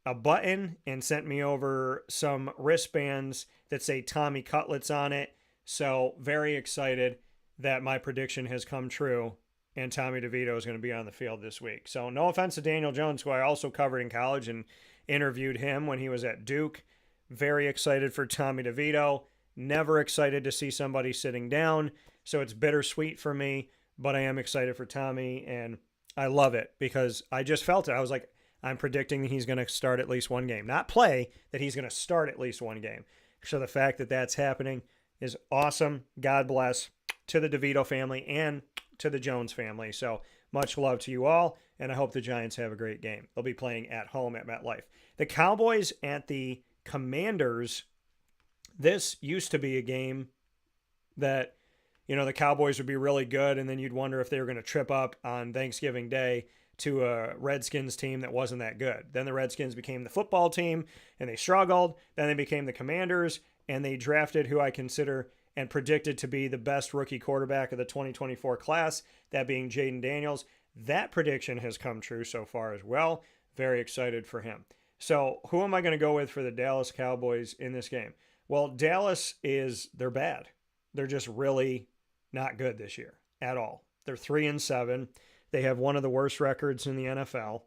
Speaker 1: a button and sent me over some wristbands that say Tommy Cutlets on it. So very excited that my prediction has come true and Tommy DeVito is going to be on the field this week. So no offense to Daniel Jones, who I also covered in college and interviewed him when he was at Duke. Very excited for Tommy DeVito. Never excited to see somebody sitting down. So it's bittersweet for me, but I am excited for Tommy, and I love it because I just felt it. I was like, I'm predicting he's going to start at least one game. Not play, that he's going to start at least one game. So the fact that that's happening is awesome. God bless to the DeVito family and to the Jones family. So much love to you all, and I hope the Giants have a great game. They'll be playing at home at MetLife. The Cowboys at the Commanders. This used to be a game that, the Cowboys would be really good, and then you'd wonder if they were going to trip up on Thanksgiving Day to a Redskins team that wasn't that good. Then the Redskins became the football team, and they struggled. Then they became the Commanders, and they drafted who I consider and predicted to be the best rookie quarterback of the 2024 class, that being Jaden Daniels. That prediction has come true so far as well. Very excited for him. So who am I going to go with for the Dallas Cowboys in this game? Well, Dallas they're bad. They're just really not good this year at all. They're 3-7. They have one of the worst records in the NFL,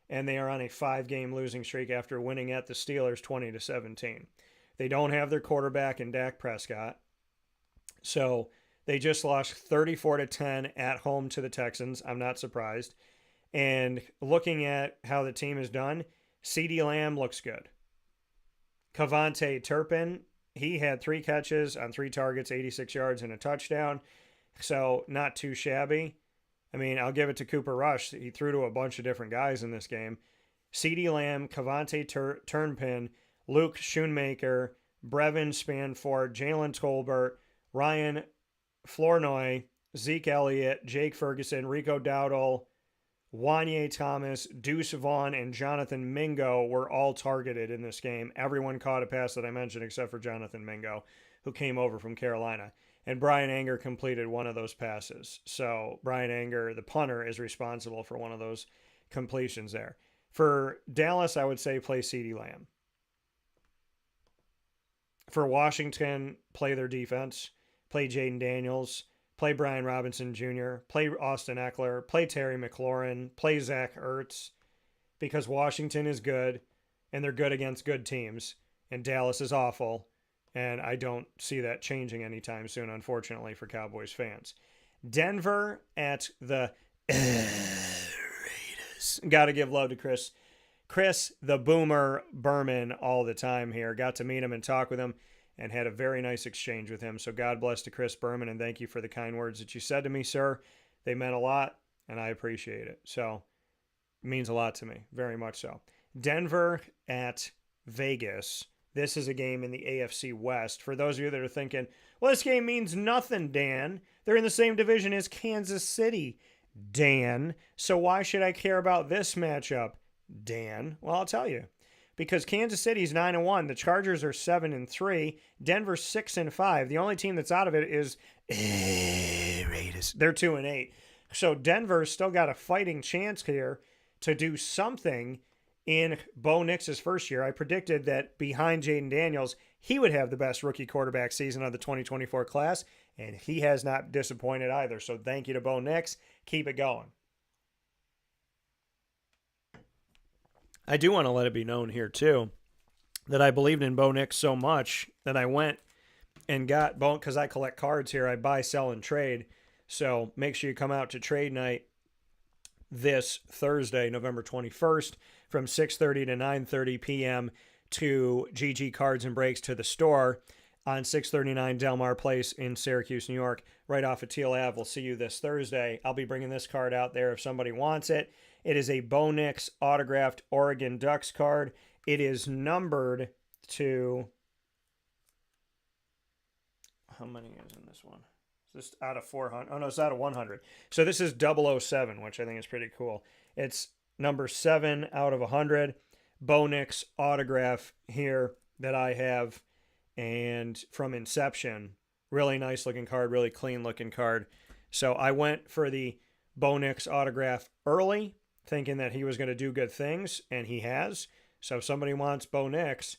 Speaker 1: and they are on a 5-game losing streak after winning at the Steelers 20-17. They don't have their quarterback in Dak Prescott. So they just lost 34-10 at home to the Texans. I'm not surprised. And looking at how the team is done, CeeDee Lamb looks good. Cavante Turpin, he had 3 catches on 3 targets, 86 yards, and a touchdown. So not too shabby. I mean, I'll give it to Cooper Rush. He threw to a bunch of different guys in this game. CeeDee Lamb, Cavante Turpin, Luke Schoonmaker, Brevin Spanford, Jalen Tolbert, Ryan Flournoy, Zeke Elliott, Jake Ferguson, Rico Dowdle, Wanye Thomas, Deuce Vaughn, and Jonathan Mingo were all targeted in this game. Everyone caught a pass that I mentioned except for Jonathan Mingo, who came over from Carolina. And Brian Anger completed one of those passes. So Brian Anger, the punter, is responsible for one of those completions there. For Dallas, I would say play CeeDee Lamb. For Washington, play their defense. Play Jaden Daniels. Play Brian Robinson Jr., play Austin Eckler, play Terry McLaurin, play Zach Ertz, because Washington is good, and they're good against good teams, and Dallas is awful, and I don't see that changing anytime soon, unfortunately, for Cowboys fans. Denver at the Raiders. Got to give love to Chris, the Boomer Berman, all the time here. Got to meet him and talk with him, and had a very nice exchange with him. So God bless to Chris Berman, and thank you for the kind words that you said to me, sir. They meant a lot, and I appreciate it. So it means a lot to me, very much so. Denver at Vegas. This is a game in the AFC West. For those of you that are thinking, well, this game means nothing, Dan. They're in the same division as Kansas City, Dan. So why should I care about this matchup, Dan? Well, I'll tell you. Because Kansas City's 9-1, the Chargers are 7-3, Denver's 6-5. The only team that's out of it is Raiders. They're 2-8. So Denver's still got a fighting chance here to do something in Bo Nix's first year. I predicted that behind Jaden Daniels, he would have the best rookie quarterback season of the 2024 class, and he has not disappointed either. So thank you to Bo Nix. Keep it going. I do want to let it be known here, too, that I believed in Bo Nix so much that I went and got Bo, because I collect cards here. I buy, sell, and trade. So make sure you come out to trade night this Thursday, November 21st, from 6:30 to 9:30 p.m. to GG Cards and Breaks to the store. on 639 Delmar Place in Syracuse, New York, right off of Teal Ave. We'll see you this Thursday. I'll be bringing this card out there if somebody wants it. It is a Bo Nix autographed Oregon Ducks card. It is numbered to... How many is in this one? Is this out of 400? Oh, no, it's out of 100. So this is 007, which I think is pretty cool. It's number 7 out of 100. Bo Nix autograph here that I have. And from inception, really nice looking card, really clean looking card. So I went for the Bo Nix autograph early, thinking that he was going to do good things, and he has. So if somebody wants Bo Nix,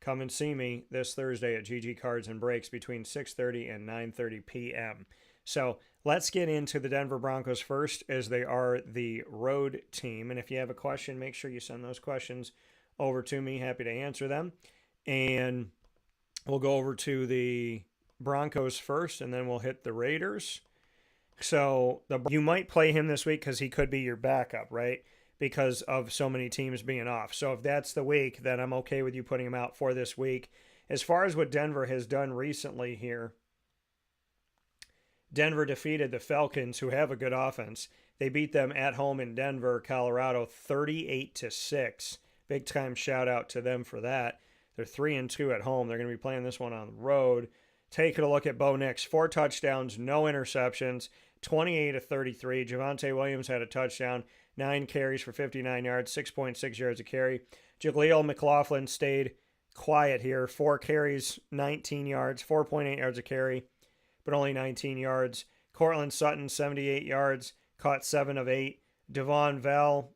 Speaker 1: come and see me this Thursday at GG Cards and Breaks between 6:30 and 9:30 p.m. So let's get into the Denver Broncos first, as they are the road team. And if you have a question, make sure you send those questions over to me. Happy to answer them. And we'll go over to the Broncos first, and then we'll hit the Raiders. So you might play him this week because he could be your backup, right? Because of so many teams being off. So if that's the week, then I'm okay with you putting him out for this week. As far as what Denver has done recently here, Denver defeated the Falcons, who have a good offense. They beat them at home in Denver, Colorado, 38-6. Big time shout out to them for that. They're 3-2 at home. They're going to be playing this one on the road. Taking a look at Bo Nix, 4 touchdowns, no interceptions, 28-33. Javonte Williams had a touchdown, 9 carries for 59 yards, 6.6 yards a carry. Jaleel McLaughlin stayed quiet here, 4 carries, 19 yards, 4.8 yards a carry, but only 19 yards. Cortland Sutton, 78 yards, caught 7 of 8. Devon Vell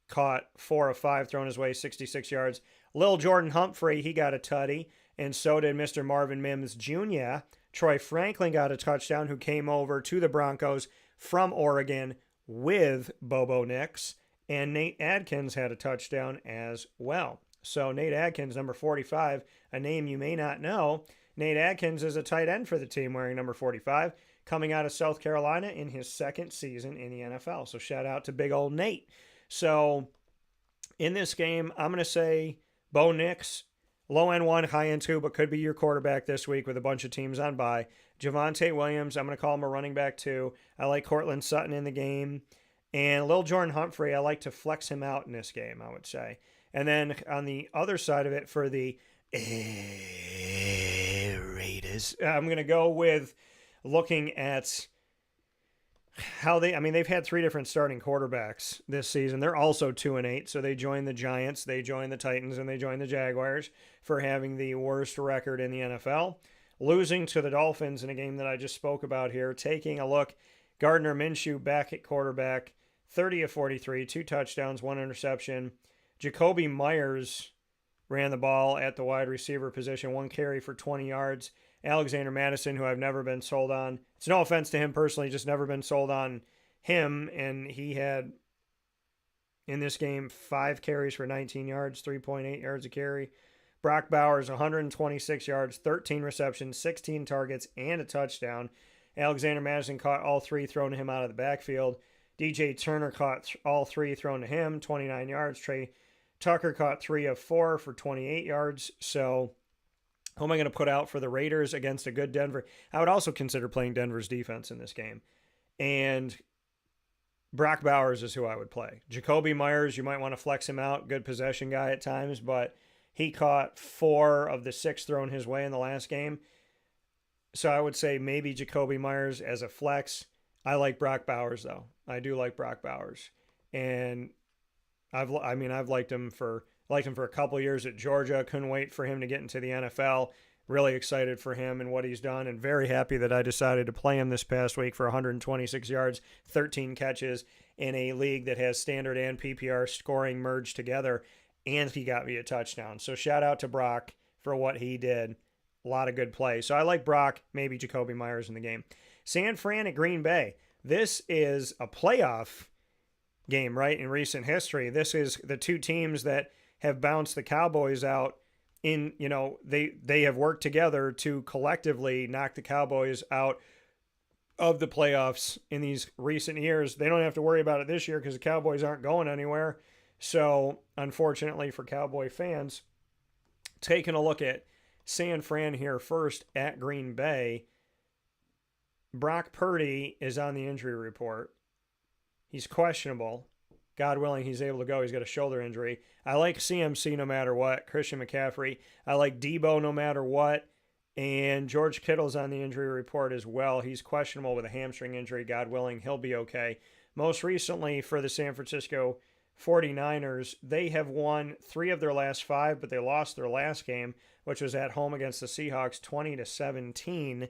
Speaker 1: caught 4 of 5, thrown his way, 66 yards. Lil Jordan Humphrey, he got a tutty, and so did Mr. Marvin Mims Jr. Troy Franklin got a touchdown, who came over to the Broncos from Oregon with Bobo Nix, and Nate Adkins had a touchdown as well. So Nate Adkins, number 45, a name you may not know. Nate Adkins is a tight end for the team wearing number 45, coming out of South Carolina in his second season in the NFL. So shout out to big old Nate. So in this game, I'm going to say Bo Nix, low end 1, high end 2, but could be your quarterback this week with a bunch of teams on bye. Javonte Williams, I'm going to call him a running back 2. I like Cortland Sutton in the game. And Lil Jordan Humphrey, I like to flex him out in this game, I would say. And then on the other side of it for the Raiders, I'm going to go with looking at how they've had 3 different starting quarterbacks this season. They're also 2-8, so they joined the Giants, they joined the Titans, and they joined the Jaguars for having the worst record in the NFL. Losing to the Dolphins in a game that I just spoke about here. Taking a look, Gardner Minshew back at quarterback, 30 of 43, 2 touchdowns, 1 interception. Jacoby Myers ran the ball at the wide receiver position, 1 carry for 20 yards. Alexander Madison, who I've never been sold on. It's no offense to him personally, just never been sold on him. And he had, in this game, 5 carries for 19 yards, 3.8 yards a carry. Brock Bowers, 126 yards, 13 receptions, 16 targets, and a touchdown. Alexander Madison caught all 3 thrown to him out of the backfield. DJ Turner caught all 3 thrown to him, 29 yards. Trey Tucker caught 3 of 4 for 28 yards. So who am I going to put out for the Raiders against a good Denver? I would also consider playing Denver's defense in this game. And Brock Bowers is who I would play. Jacoby Myers, you might want to flex him out. Good possession guy at times, but he caught 4 of the 6 thrown his way in the last game. So I would say maybe Jacoby Myers as a flex. I like Brock Bowers, though. I do like Brock Bowers. And I've liked him for a couple of years at Georgia. Couldn't wait for him to get into the NFL. Really excited for him and what he's done, and very happy that I decided to play him this past week for 126 yards, 13 catches in a league that has standard and PPR scoring merged together, and he got me a touchdown. So shout out to Brock for what he did. A lot of good play. So I like Brock, maybe Jacoby Myers in the game. San Fran at Green Bay. This is a playoff game, right, in recent history. This is the 2 teams that have bounced the Cowboys out in, they have worked together to collectively knock the Cowboys out of the playoffs in these recent years. They don't have to worry about it this year because the Cowboys aren't going anywhere. So, unfortunately for Cowboy fans, taking a look at San Fran here first at Green Bay. Brock Purdy is on the injury report. He's questionable. God willing, he's able to go. He's got a shoulder injury. I like CMC no matter what. Christian McCaffrey. I like Debo no matter what. And George Kittle's on the injury report as well. He's questionable with a hamstring injury. God willing, he'll be okay. Most recently for the San Francisco 49ers, they have won 3 of their last 5, but they lost their last game, which was at home against the Seahawks 20-17.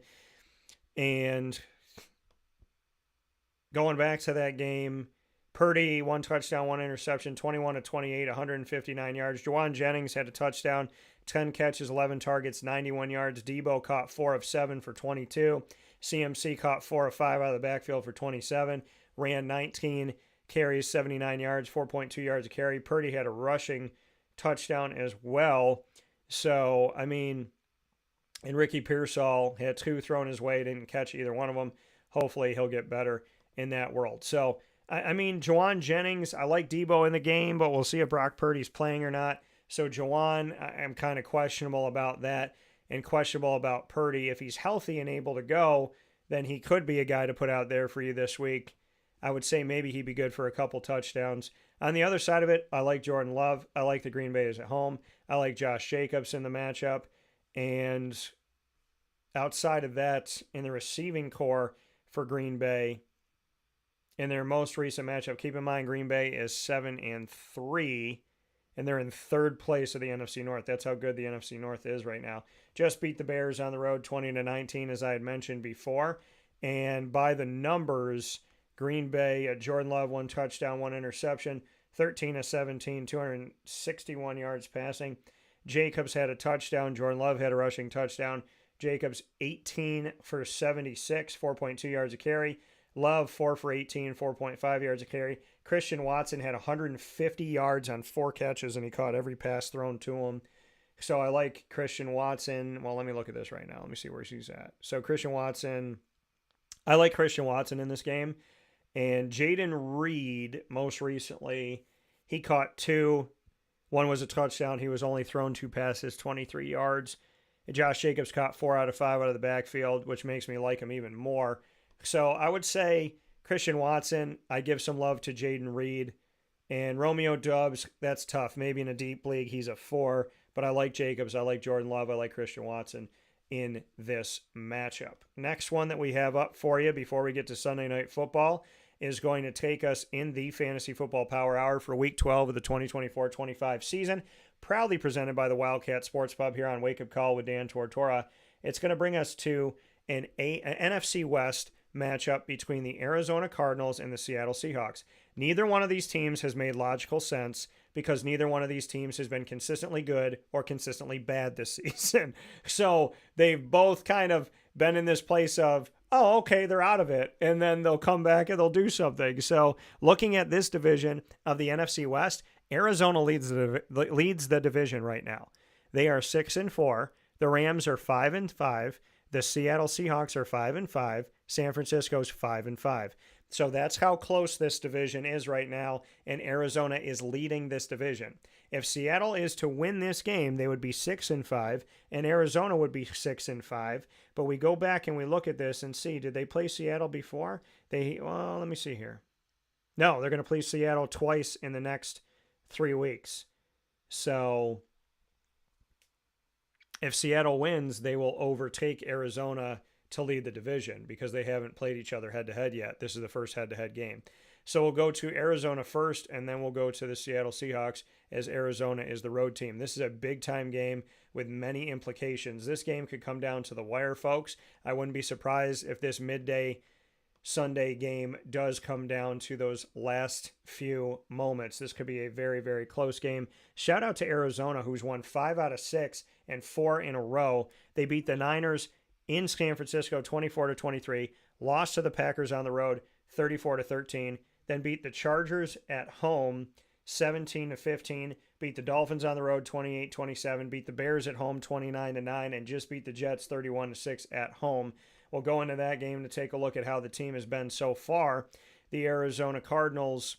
Speaker 1: And going back to that game, Purdy, 1 touchdown, 1 interception, 21-28, 159 yards. Juwan Jennings had a touchdown, 10 catches, 11 targets, 91 yards. Debo caught 4 of 7 for 22. CMC caught 4 of 5 out of the backfield for 27. Ran 19 carries, 79 yards, 4.2 yards a carry. Purdy had a rushing touchdown as well. So, I mean, and Ricky Pearsall had 2 thrown his way, didn't catch either one of them. Hopefully he'll get better in that world. So, I mean, Juwan Jennings, I like Debo in the game, but we'll see if Brock Purdy's playing or not. So Juwan, I'm kind of questionable about that and questionable about Purdy. If he's healthy and able to go, then he could be a guy to put out there for you this week. I would say maybe he'd be good for a couple touchdowns. On the other side of it, I like Jordan Love. I like the Green Bay's at home. I like Josh Jacobs in the matchup. And outside of that, in the receiving core for Green Bay, in their most recent matchup, keep in mind Green Bay is 7-3, and they're in 3rd place of the NFC North. That's how good the NFC North is right now. Just beat the Bears on the road 20-19, as I had mentioned before. And by the numbers, Green Bay, Jordan Love, 1 touchdown, 1 interception, 13-17, 261 yards passing. Jacobs had a touchdown. Jordan Love had a rushing touchdown. Jacobs 18 for 76, 4.2 yards a carry. Love 4 for 18, 4.5 yards a carry. Christian Watson had 150 yards on 4 catches, and he caught every pass thrown to him. So I like Christian Watson. Well, let me look at this right now. Let me see where he's at. So Christian Watson, I like Christian Watson in this game. And Jaden Reed, most recently, he caught 2. 1 was a touchdown. He was only thrown 2 passes, 23 yards. And Josh Jacobs caught 4 out of 5 out of the backfield, which makes me like him even more. So I would say Christian Watson, I give some love to Jaden Reed. And Romeo Doubs, that's tough. Maybe in a deep league, he's a 4. But I like Jacobs. I like Jordan Love. I like Christian Watson in this matchup. Next one that we have up for you before we get to Sunday Night Football is going to take us in the Fantasy Football Power Hour for Week 12 of the 2024-25 season, proudly presented by the Wildcat Sports Pub here on Wake Up Call with Dan Tortora. It's going to bring us to an NFC West matchup between the Arizona Cardinals and the Seattle Seahawks. Neither one of these teams has made logical sense because neither one of these teams has been consistently good or consistently bad this season. So they've both kind of been in this place of, oh, okay, they're out of it, and then they'll come back and they'll do something. So looking at this division of the NFC West, Arizona leads the division right now. They are 6-4. The Rams are 5-5. The Seattle Seahawks are 5-5. San Francisco's 5-5. So that's how close this division is right now, and Arizona is leading this division. If Seattle is to win this game, they would be 6-5, and Arizona would be 6-5. But we go back and we look at this and see, did they play Seattle before? Well, let me see here. No, they're going to play Seattle twice in the next 3 weeks. So if Seattle wins, they will overtake Arizona to lead the division because they haven't played each other head-to-head yet. This is the first head-to-head game. So we'll go to Arizona first, and then we'll go to the Seattle Seahawks as Arizona is the road team. This is a big-time game with many implications. This game could come down to the wire, folks. I wouldn't be surprised if this midday Sunday game does come down to those last few moments. This could be a very, very close game. Shout out to Arizona, who's won 5 out of 6 and 4 in a row. They beat the Niners in San Francisco 24-23, lost to the Packers on the road 34-13, then beat the Chargers at home 17-15, beat the Dolphins on the road 28-27, beat the Bears at home 29-9, and just beat the Jets 31-6 at home. We'll go into that game to take a look at how the team has been so far. The Arizona Cardinals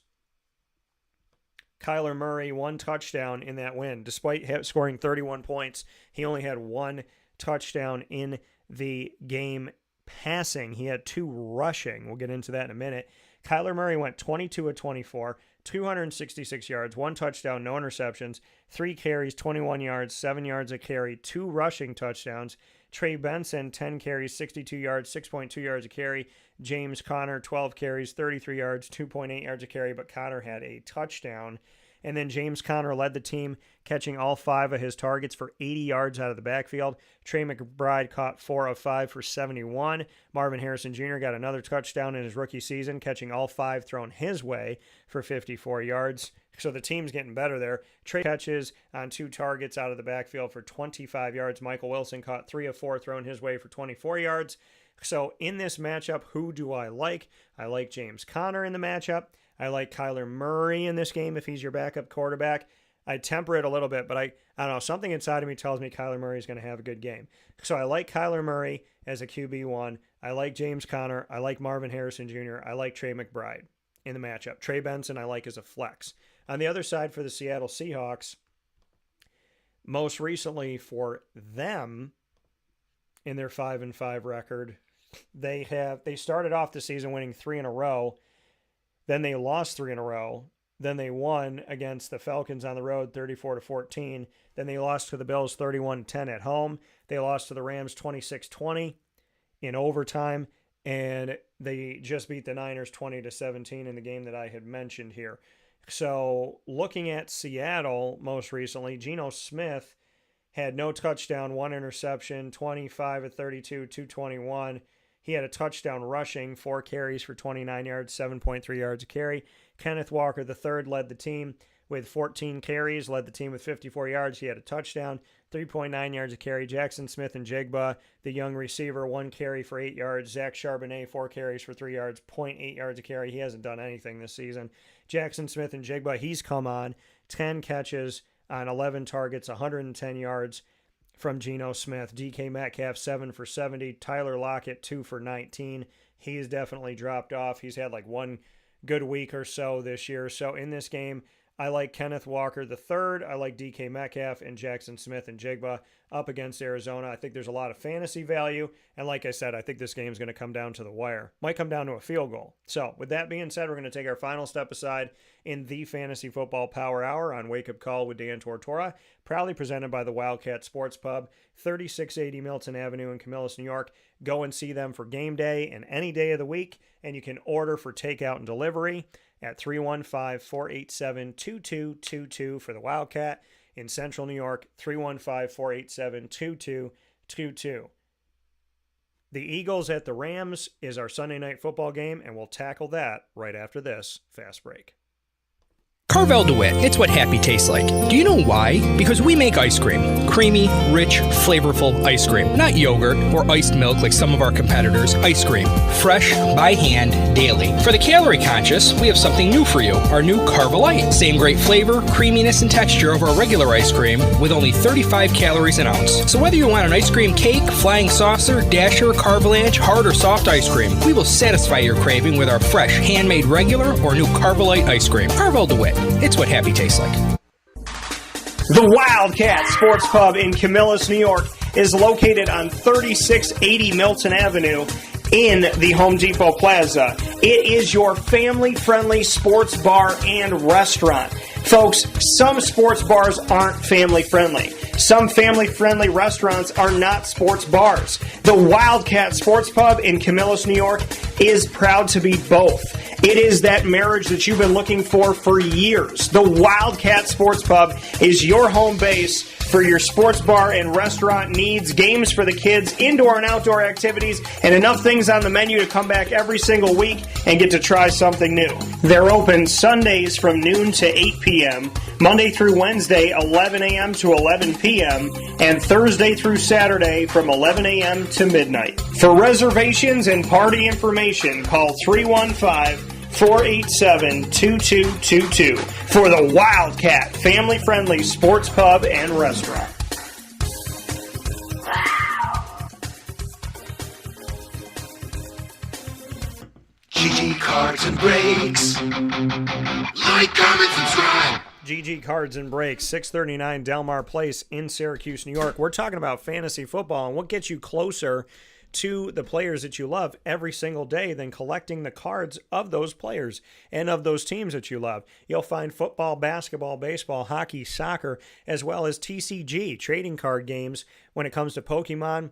Speaker 1: Kyler Murray, 1 touchdown in that win. Despite scoring 31 points, he only had 1 touchdown in the game passing. He had 2 rushing. We'll get into that in a minute. Kyler Murray went 22 of 24, 266 yards, 1 touchdown, no interceptions, 3 carries, 21 yards, 7 yards a carry, 2 rushing touchdowns. Trey Benson, 10 carries, 62 yards, 6.2 yards a carry. James Conner, 12 carries, 33 yards, 2.8 yards a carry, but Conner had a touchdown. And then James Conner led the team, catching all 5 of his targets for 80 yards out of the backfield. Trey McBride caught 4 of 5 for 71. Marvin Harrison Jr. got another touchdown in his rookie season, catching all 5 thrown his way for 54 yards. So the team's getting better there. Trey catches on 2 targets out of the backfield for 25 yards. Michael Wilson caught 3 of 4 thrown his way for 24 yards. So in this matchup, who do I like? I like James Conner in the matchup. I like Kyler Murray in this game if he's your backup quarterback. I temper it a little bit, but I don't know. Something inside of me tells me Kyler Murray is going to have a good game. So I like Kyler Murray as a QB1. I like James Conner. I like Marvin Harrison Jr. I like Trey McBride in the matchup. Trey Benson I like as a flex. On the other side for the Seattle Seahawks, most recently for them in their 5-5 record, they started off the season winning 3 in a row. Then they lost 3 in a row. Then they won against the Falcons on the road 34-14. Then they lost to the Bills 31-10 at home. They lost to the Rams 26-20 in overtime. And they just beat the Niners 20-17 in the game that I had mentioned here. So looking at Seattle most recently, Geno Smith had no touchdown, 1 interception, 25 of 32, 221. He had a touchdown rushing, 4 carries for 29 yards, 7.3 yards a carry. Kenneth Walker III led the team with 14 carries, led the team with 54 yards. He had a touchdown, 3.9 yards a carry. Jackson Smith-Njigba, the young receiver, 1 carry for 8 yards. Zach Charbonnet, 4 carries for 3 yards, 0.8 yards a carry. He hasn't done anything this season. Jackson Smith-Njigba, he's come on, 10 catches on 11 targets, 110 yards from Geno Smith. DK Metcalf, 7 for 70. Tyler Lockett, 2 for 19. He's definitely dropped off. He's had like 1 good week or so this year. So in this game, I like Kenneth Walker III. I like DK Metcalf and Jackson Smith-Njigba up against Arizona. I think there's a lot of fantasy value. And like I said, I think this game is going to come down to the wire. Might come down to a field goal. So with that being said, we're going to take our final step aside in the Fantasy Football Power Hour on Wake Up Call with Dan Tortora, proudly presented by the Wildcat Sports Pub, 3680 Milton Avenue in Camillus, New York. Go and see them for game day and any day of the week. And you can order for takeout and delivery at 315-487-2222 for the Wildcat. In Central New York, 315-487-2222. The Eagles at the Rams is our Sunday night football game, and we'll tackle that right after this fast break.
Speaker 3: Carvel DeWitt, it's what happy tastes like. Do you know why? Because we make ice cream. Creamy, rich, flavorful ice cream. Not yogurt or iced milk like some of our competitors. Ice cream. Fresh, by hand, daily. For the calorie conscious, we have something new for you. Our new Carvelite. Same great flavor, creaminess, and texture of our regular ice cream with only 35 calories an ounce. So whether you want an ice cream cake, flying saucer, dasher, carvalanche, hard or soft ice cream, we will satisfy your craving with our fresh, handmade regular or new Carvelite ice cream. Carvel DeWitt. It's what happy tastes like.
Speaker 1: The Wildcat Sports Pub in Camillus, New York is located on 3680 Milton Avenue in the Home Depot Plaza. It is your family-friendly sports bar and restaurant. Folks, some sports bars aren't family-friendly. Some family-friendly restaurants are not sports bars. The Wildcat Sports Pub in Camillus, New York is proud to be both. It is that marriage that you've been looking for years. The Wildcat Sports Pub is your home base for your sports bar and restaurant needs, games for the kids, indoor and outdoor activities, and enough things on the menu to come back every single week and get to try something new. They're open Sundays from noon to 8 p.m., Monday through Wednesday, 11 a.m. to 11 p.m., and Thursday through Saturday from 11 a.m. to midnight. For reservations and party information, call 315-487-2222 for the Wildcat family-friendly sports pub and restaurant.
Speaker 4: GG Cards and Breaks. Like, comment, subscribe.
Speaker 1: GG Cards and Breaks, 639 Delmar Place in Syracuse, New York. We're talking about fantasy football and what gets you closer to the players that you love every single day than collecting the cards of those players and of those teams that you love. You'll find football, basketball, baseball, hockey, soccer, as well as TCG, trading card games when it comes to Pokemon,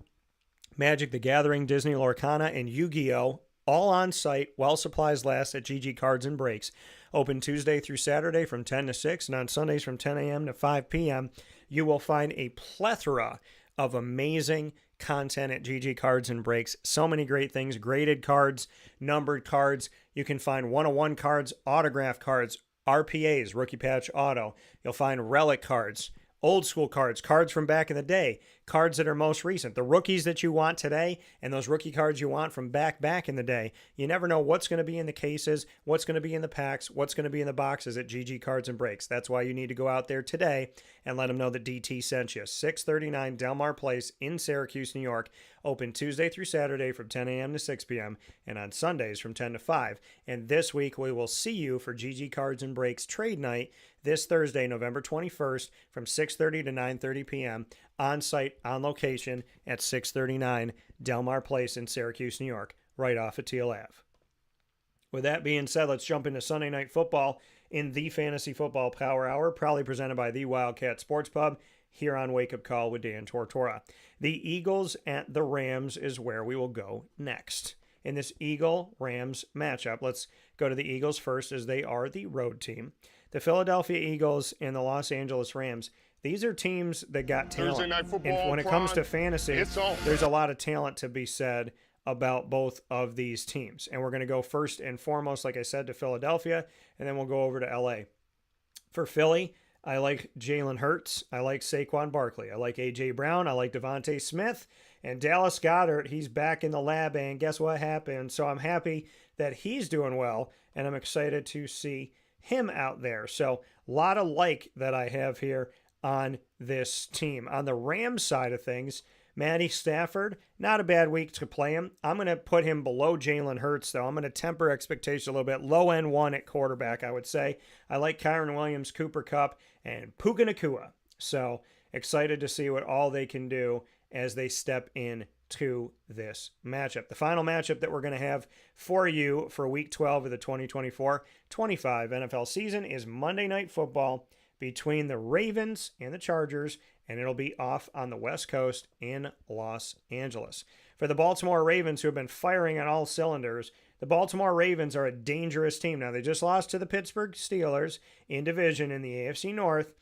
Speaker 1: Magic the Gathering, Disney Lorcana, and Yu-Gi-Oh! All on site while supplies last at GG Cards and Breaks. Open Tuesday through Saturday from 10 to 6 and on Sundays from 10 a.m. to 5 p.m. You will find a plethora of amazing content at GG Cards and Breaks. So many great things, graded cards, numbered cards. You can find 101 cards, autograph cards, RPAs, Rookie Patch Auto. You'll find relic cards, old school cards, cards from back in the day, cards that are most recent, the rookies that you want today, and those rookie cards you want from back in the day. You never know what's going to be in the cases, what's going to be in the packs, what's going to be in the boxes at GG Cards and Breaks. That's why you need to go out there today and let them know that DT sent you. 639 Delmar Place in Syracuse, New York. Open Tuesday through Saturday from 10 a.m. to 6 p.m. and on Sundays from 10 to 5. And this week we will see you for GG Cards and Breaks Trade Night this Thursday, November 21st from 6:30 to 9:30 p.m. on site, on location at 639 Delmar Place in Syracuse, New York, right off of Teal Ave. With that being said, let's jump into Sunday Night Football in the Fantasy Football Power Hour, proudly presented by the Wildcat Sports Pub here on Wake Up Call with Dan Tortora. The Eagles at the Rams is where we will go next. In this Eagle-Rams matchup, let's go to the Eagles first, as they are the road team. The Philadelphia Eagles and the Los Angeles Rams, these are teams that got talent. And when it comes to fantasy, there's a lot of talent to be said about both of these teams. And we're going to go first and foremost, like I said, to Philadelphia, and then we'll go over to LA. For Philly, I like Jalen Hurts. I like Saquon Barkley. I like A.J. Brown. I like Devontae Smith. And Dallas Goedert, he's back in the lab, and guess what happened? So I'm happy that he's doing well, and I'm excited to see him out there. So a lot of like that I have here on this team. On the Rams side of things, Matty Stafford, not a bad week to play him. I'm going to put him below Jalen Hurts, though. I'm going to temper expectations a little bit. Low end one at quarterback, I would say. I like Kyron Williams, Cooper Kupp, and Puka Nacua. So excited to see what all they can do as they step in to this matchup. The final matchup that we're going to have for you for Week 12 of the 2024-25 NFL season is Monday Night Football between the Ravens and the Chargers, and it'll be off on the West Coast in Los Angeles. For the Baltimore Ravens, who have been firing on all cylinders, the Baltimore Ravens are a dangerous team. Now, they just lost to the Pittsburgh Steelers in division in the AFC North,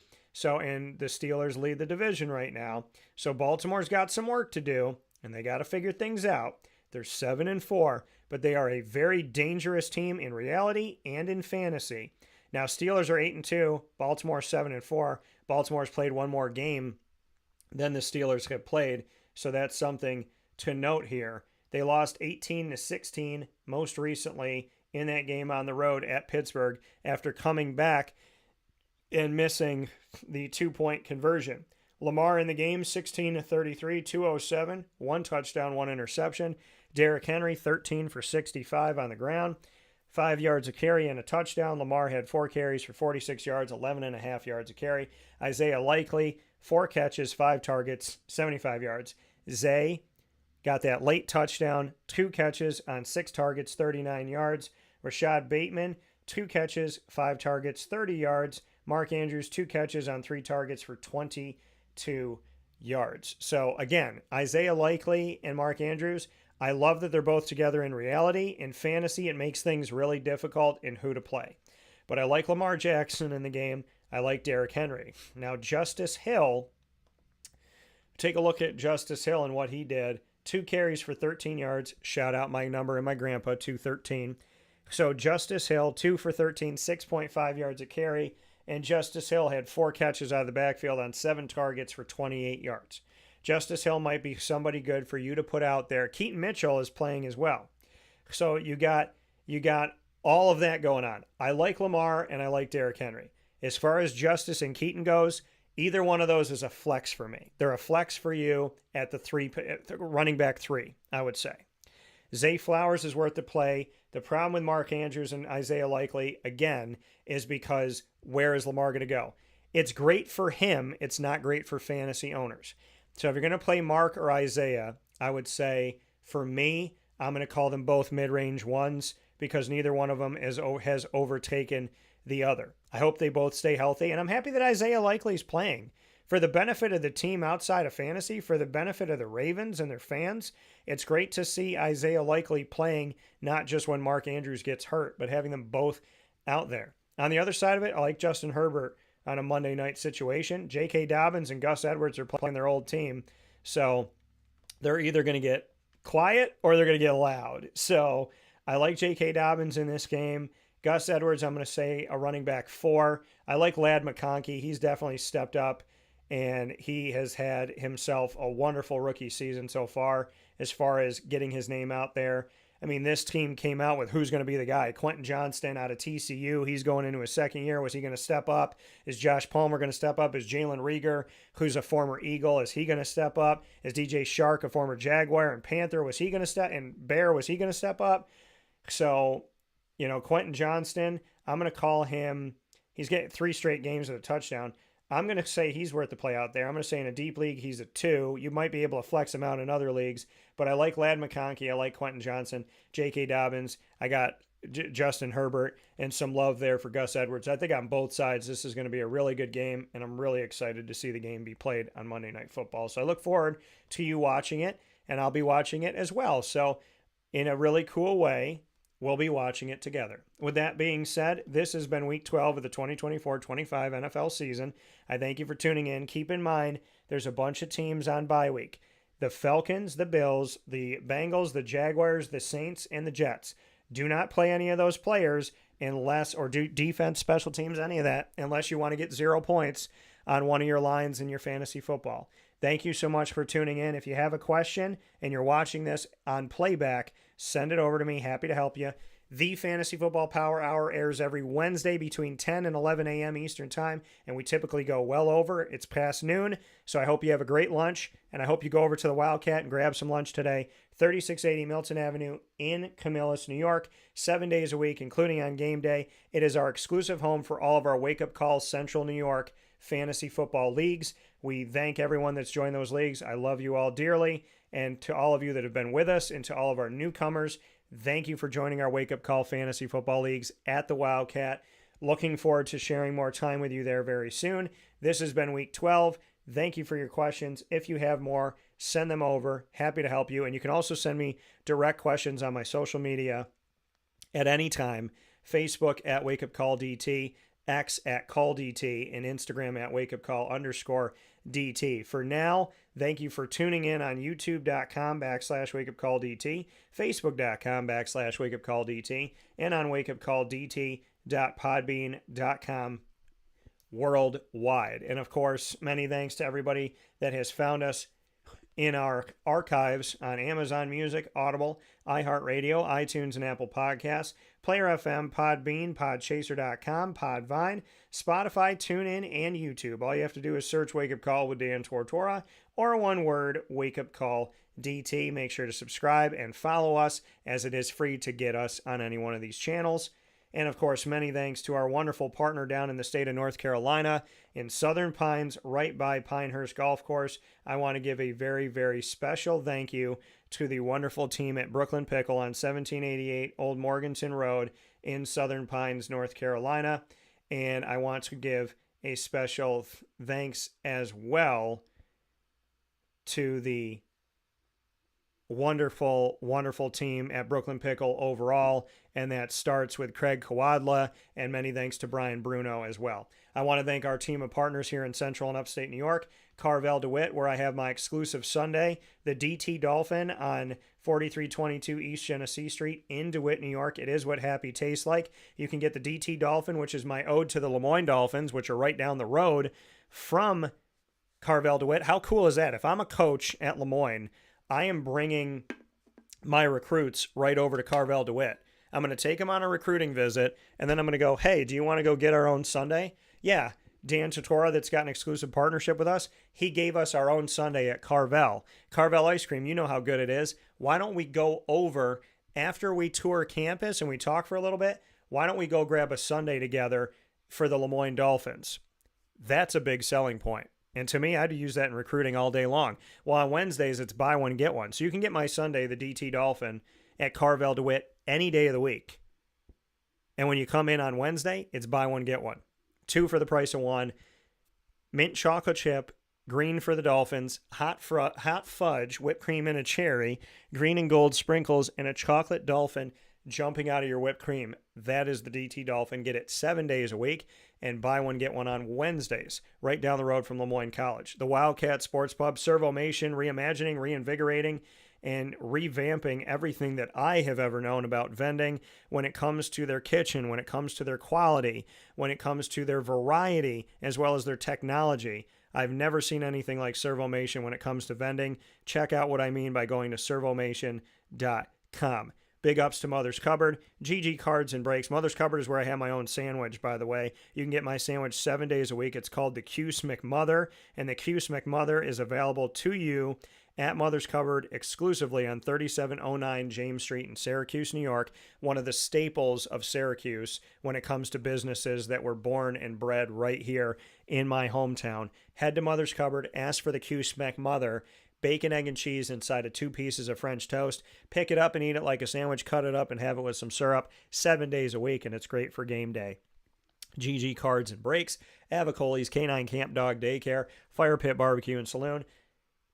Speaker 1: and the Steelers lead the division right now. So Baltimore's got some work to do, and they got to figure things out. They're 7-4, but they are a very dangerous team in reality and in fantasy. Now, Steelers are 8-2, Baltimore 7-4. Baltimore's played one more game than the Steelers have played, so that's something to note here. They lost 18-16 most recently in that game on the road at Pittsburgh after coming back and missing the 2-point conversion. Lamar in the game, 16-33, 207, 1 touchdown, 1 interception. Derrick Henry, 13 for 65 on the ground, 5 yards a carry and a touchdown. Lamar had 4 carries for 46 yards, 11.5 yards a carry. Isaiah Likely, 4 catches, 5 targets, 75 yards. Zay got that late touchdown, 2 catches on 6 targets, 39 yards. Rashad Bateman, 2 catches, 5 targets, 30 yards. Mark Andrews, 2 catches on 3 targets for 22 yards. So again, Isaiah Likely and Mark Andrews, I love that they're both together in reality. In fantasy, it makes things really difficult in who to play. But I like Lamar Jackson in the game. I like Derrick Henry. Now, Justice Hill, take a look at Justice Hill and what he did. 2 carries for 13 yards. Shout out my number and my grandpa, 213. So Justice Hill, 2 for 13, 6.5 yards a carry. And Justice Hill had 4 catches out of the backfield on 7 targets for 28 yards. Justice Hill might be somebody good for you to put out there. Keaton Mitchell is playing as well. So you got all of that going on. I like Lamar and I like Derrick Henry. As far as Justice and Keaton goes, either one of those is a flex for me. They're a flex for you at the running back 3, I would say. Zay Flowers is worth the play. The problem with Mark Andrews and Isaiah Likely, again, is because where is Lamar going to go? It's great for him. It's not great for fantasy owners. So if you're going to play Mark or Isaiah, I would say for me, I'm going to call them both mid-range ones because neither one of them has overtaken the other. I hope they both stay healthy, and I'm happy that Isaiah Likely is playing. For the benefit of the team outside of fantasy, for the benefit of the Ravens and their fans, it's great to see Isaiah Likely playing, not just when Mark Andrews gets hurt, but having them both out there. On the other side of it, I like Justin Herbert on a Monday night situation. J.K. Dobbins and Gus Edwards are playing their old team, so they're either going to get quiet or they're going to get loud. So I like J.K. Dobbins in this game. Gus Edwards, I'm going to say a running back 4. I like Ladd McConkey. He's definitely stepped up, and he has had himself a wonderful rookie season so far as getting his name out there. I mean, this team came out with who's going to be the guy. Quentin Johnston out of TCU. He's going into his second year. Was he going to step up? Is Josh Palmer going to step up? Is Jalen Reagor, who's a former Eagle, is he going to step up? Is DJ Shark, a former Jaguar and Panther, was he going to step? And Bear, was he going to step up? So, Quentin Johnston, I'm going to call him. He's getting 3 straight games with a touchdown. I'm going to say he's worth the play out there. I'm going to say in a deep league, he's a 2. You might be able to flex him out in other leagues, but I like Ladd McConkey. I like Quentin Johnson, J.K. Dobbins. I got Justin Herbert and some love there for Gus Edwards. I think on both sides, this is going to be a really good game, and I'm really excited to see the game be played on Monday Night Football. So I look forward to you watching it, and I'll be watching it as well. So in a really cool way, we'll be watching it together. With that being said, this has been Week 12 of the 2024-25 NFL season. I thank you for tuning in. Keep in mind, there's a bunch of teams on bye week. The Falcons, the Bills, the Bengals, the Jaguars, the Saints, and the Jets. Do not play any of those players or do defense, special teams, any of that, unless you want to get 0 points on one of your lines in your fantasy football. Thank you so much for tuning in. If you have a question and you're watching this on playback, send it over to me. Happy to help you. The Fantasy Football Power Hour airs every Wednesday between 10 and 11 a.m. Eastern Time, and we typically go well over. It's past noon, so I hope you have a great lunch, and I hope you go over to the Wildcat and grab some lunch today. 3680 Milton Avenue in Camillus, New York, 7 days a week, including on game day. It is our exclusive home for all of our Wake Up Call Central New York fantasy football leagues. We thank everyone that's joined those leagues. I love you all dearly. And to all of you that have been with us and to all of our newcomers, thank you for joining our Wake Up Call fantasy football leagues at the Wildcat. Looking forward to sharing more time with you there very soon. This has been Week 12. Thank you for your questions. If you have more, send them over. Happy to help you. And you can also send me direct questions on my social media at any time. Facebook at Wake Up Call DT, X at Call DT, and Instagram at Wake Up Call _DT. For now, thank you for tuning in on youtube.com/Wake Up Call DT, facebook.com/Wake Up Call DT, and on wakeupcalldt.podbean.com worldwide. And of course, many thanks to everybody that has found us in our archives on Amazon Music, Audible, iHeartRadio, iTunes, and Apple Podcasts, Player FM, Podbean, Podchaser.com, Podvine, Spotify, TuneIn, and YouTube. All you have to do is search Wake Up Call with Dan Tortora, or one word, Wake Up Call DT. Make sure to subscribe and follow us, as it is free to get us on any one of these channels. And of course, many thanks to our wonderful partner down in the state of North Carolina in Southern Pines, right by Pinehurst Golf Course. I want to give a very, very special thank you to the wonderful team at Brooklyn Pickle on 1788 Old Morganton Road in Southern Pines, North Carolina. And I want to give a special thanks as well to the wonderful, wonderful team at Brooklyn Pickle overall, and that starts with Craig Kawadla, and many thanks to Brian Bruno as well. I want to thank our team of partners here in Central and Upstate New York, Carvel DeWitt, where I have my exclusive Sunday, the DT Dolphin on 4322 East Genesee Street in DeWitt, New York. It is what happy tastes like. You can get the DT Dolphin, which is my ode to the Lemoyne Dolphins, which are right down the road from Carvel DeWitt. How cool is that? If I'm a coach at Lemoyne, I am bringing my recruits right over to Carvel DeWitt. I'm going to take them on a recruiting visit, and then I'm going to go, hey, do you want to go get our own Sunday? Yeah, Dan Tortora, that's got an exclusive partnership with us, he gave us our own Sunday at Carvel. Carvel Ice Cream, you know how good it is. Why don't we go over after we tour campus and we talk for a little bit, why don't we go grab a sundae together for the Lemoyne Dolphins? That's a big selling point. And to me, I'd use that in recruiting all day long. Well, on Wednesdays, it's buy one, get one. So you can get my sundae, the DT Dolphin, at Carvel DeWitt any day of the week. And when you come in on Wednesday, it's buy one, get one. 2 for the price of 1. Mint chocolate chip, green for the Dolphins, hot fudge, whipped cream and a cherry, green and gold sprinkles, and a chocolate dolphin jumping out of your whipped cream. That is the DT Dolphin. Get it 7 days a week and buy one, get one on Wednesdays, right down the road from Lemoyne College. The Wildcat Sports Pub, Servomation, reimagining, reinvigorating, and revamping everything that I have ever known about vending when it comes to their kitchen, when it comes to their quality, when it comes to their variety, as well as their technology. I've never seen anything like Servomation when it comes to vending. Check out what I mean by going to servomation.com. Big ups to Mother's Cupboard, GG Cards and Breaks. Mother's Cupboard is where I have my own sandwich, by the way. You can get my sandwich 7 days a week. It's called the Cuse McMother, and the Cuse McMother is available to you at Mother's Cupboard exclusively on 3709 James Street in Syracuse, New York, one of the staples of Syracuse when it comes to businesses that were born and bred right here in my hometown. Head to Mother's Cupboard, ask for the Cuse McMother, bacon, egg, and cheese inside of 2 pieces of French toast. Pick it up and eat it like a sandwich. Cut it up and have it with some syrup 7 days a week, and it's great for game day. GG Cards and Breaks, Avicoli's Canine Camp Dog Daycare, Fire Pit Barbecue and Saloon.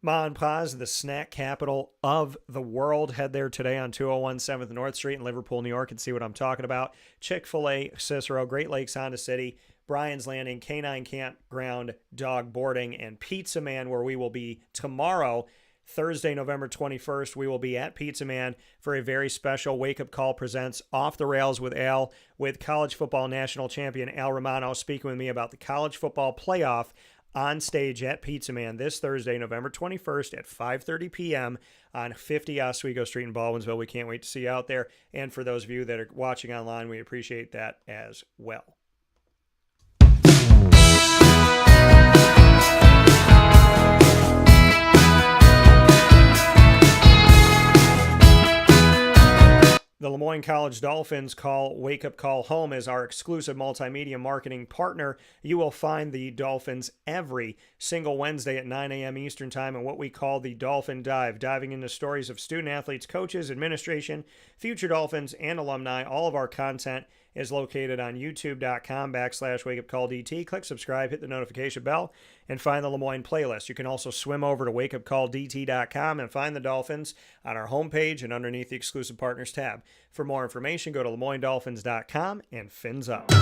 Speaker 1: Ma and Pa's, the snack capital of the world. Head there today on 201 7th North Street in Liverpool, New York, and see what I'm talking about. Chick-fil-A, Cicero, Great Lakes, Honda City, Bryan's Landing, Canine Campground, Dog Boarding, and Pizza Man, where we will be tomorrow, Thursday, November 21st. We will be at Pizza Man for a very special Wake Up Call presents Off the Rails with Al, with college football national champion Al Romano speaking with me about the college football playoff on stage at Pizza Man this Thursday, November 21st at 5:30 p.m. on 50 Oswego Street in Baldwinsville. We can't wait to see you out there. And for those of you that are watching online, we appreciate that as well. The Lemoyne College Dolphins call Wake Up Call home as our exclusive multimedia marketing partner. You will find the Dolphins every single Wednesday at 9 a.m. Eastern Time in what we call the Dolphin Dive, diving into stories of student athletes, coaches, administration, future Dolphins, and alumni. All of our content is located on youtube.com/wakeupcalldt. Click subscribe, hit the notification bell, and find the Lemoyne playlist. You can also swim over to wakeupcalldt.com and find the Dolphins on our homepage and underneath the exclusive partners tab. For more information, go to LemoyneDolphins.com and fins up.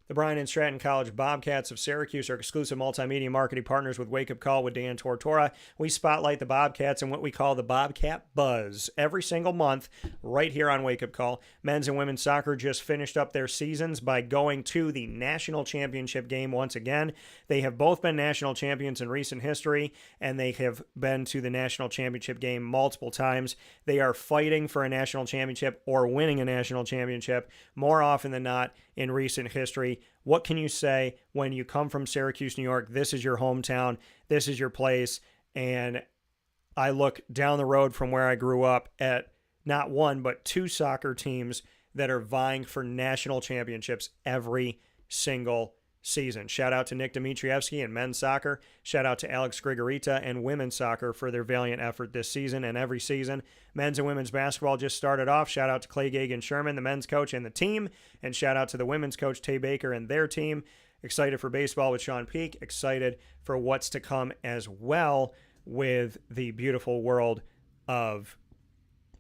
Speaker 1: The Bryan and Stratton College Bobcats of Syracuse are exclusive multimedia marketing partners with Wake Up Call with Dan Tortora. We spotlight the Bobcats and what we call the Bobcat Buzz every single month right here on Wake Up Call. Men's and women's soccer just finished up their seasons by going to the national championship game once again. They have both been national champions in recent history, and they have been to the national championship game multiple times. They are fighting for a national championship or winning a national championship more often than not in recent history. What can you say when you come from Syracuse, New York? This is your hometown. This is your place. And I look down the road from where I grew up at not one, but 2 soccer teams that are vying for national championships every single season. Shout out to Nick Dimitrievsky and men's soccer. Shout out to Alex Grigorita and women's soccer for their valiant effort this season and every season. Men's and women's basketball just started off. Shout out to Clay Gagan Sherman, the men's coach, and the team. And shout out to the women's coach, Tay Baker, and their team. Excited for baseball with Sean Peake. Excited for what's to come as well with the beautiful world of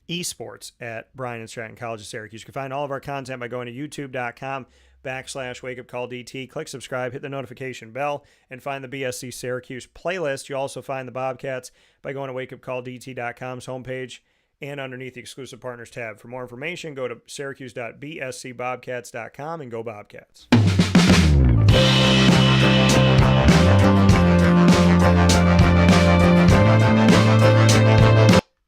Speaker 1: esports at Bryan and Stratton College of Syracuse. You can find all of our content by going to youtube.com/wakeupcalldt. Click subscribe, hit the notification bell, and find the BSC Syracuse playlist. You also find the Bobcats by going to wakeupcalldt.com's homepage and underneath the exclusive partners tab. For more information, go to syracuse.bscbobcats.com and go Bobcats.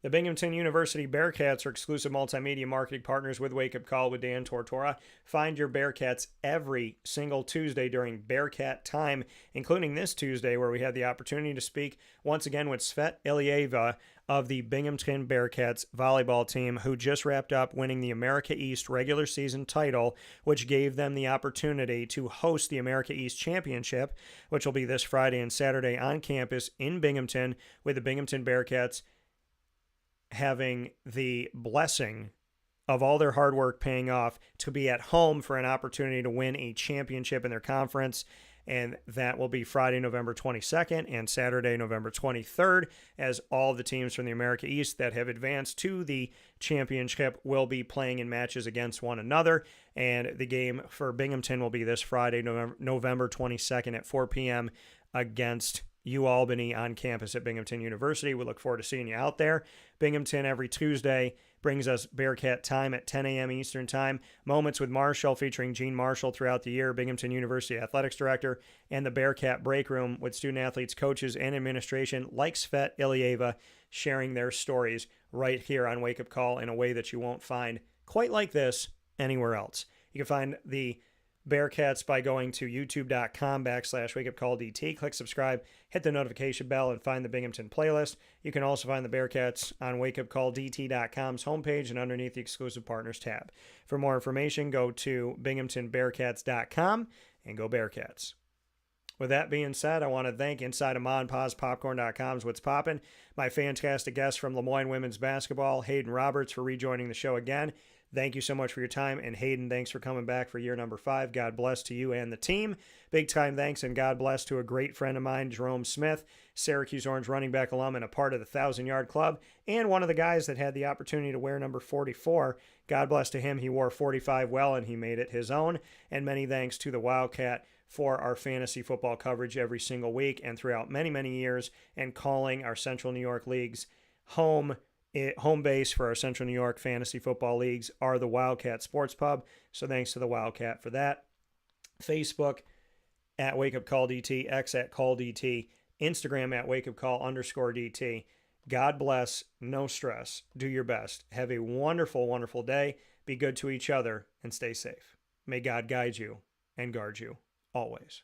Speaker 1: The Binghamton University Bearcats are exclusive multimedia marketing partners with Wake Up Call with Dan Tortora. Find your Bearcats every single Tuesday during Bearcat Time, including this Tuesday where we had the opportunity to speak once again with Svet Ilyeva of the Binghamton Bearcats volleyball team, who just wrapped up winning the America East regular season title, which gave them the opportunity to host the America East Championship, which will be this Friday and Saturday on campus in Binghamton, with the Binghamton Bearcats having the blessing of all their hard work paying off to be at home for an opportunity to win a championship in their conference. And that will be Friday, November 22nd and Saturday, November 23rd, as all the teams from the America East that have advanced to the championship will be playing in matches against one another. And the game for Binghamton will be this Friday, November 22nd at 4 p.m. against UAlbany on campus at Binghamton University. We look forward to seeing you out there. Binghamton every Tuesday brings us Bearcat Time at 10 a.m. Eastern Time. Moments with Marshall featuring Gene Marshall throughout the year, Binghamton University Athletics Director, and the Bearcat Break Room with student athletes, coaches, and administration like Svet Ilyeva sharing their stories right here on Wake Up Call in a way that you won't find quite like this anywhere else. You can find the Bearcats by going to youtube.com/wakeupcalldt. Click subscribe, hit the notification bell, and find the Binghamton playlist. You can also find the Bearcats on wakeupcalldt.com's homepage and underneath the exclusive partners tab. For more information, go to binghamtonbearcats.com and go Bearcats. With that being said, I want to thank Inside of Ma and Pa's Popcorn.com's What's Poppin', my fantastic guest from Lemoyne Women's Basketball, Hayden Roberts, for rejoining the show again. Thank you so much for your time. And Hayden, thanks for coming back for year number 5. God bless to you and the team. Big time thanks and God bless to a great friend of mine, Jerome Smith, Syracuse Orange running back alum and a part of the 1,000-yard club, and one of the guys that had the opportunity to wear number 44. God bless to him. He wore 45 well and he made it his own. And many thanks to the Wildcat for our fantasy football coverage every single week and throughout many, many years, and calling our Central New York leagues home base for our Central New York fantasy football leagues are the Wildcat Sports Pub. So thanks to the Wildcat for that. Facebook at Wake Up Call DT, X at Call DT, Instagram at Wake Up Call _DT. God bless. No stress. Do your best. Have a wonderful, wonderful day. Be good to each other and stay safe. May God guide you and guard you always.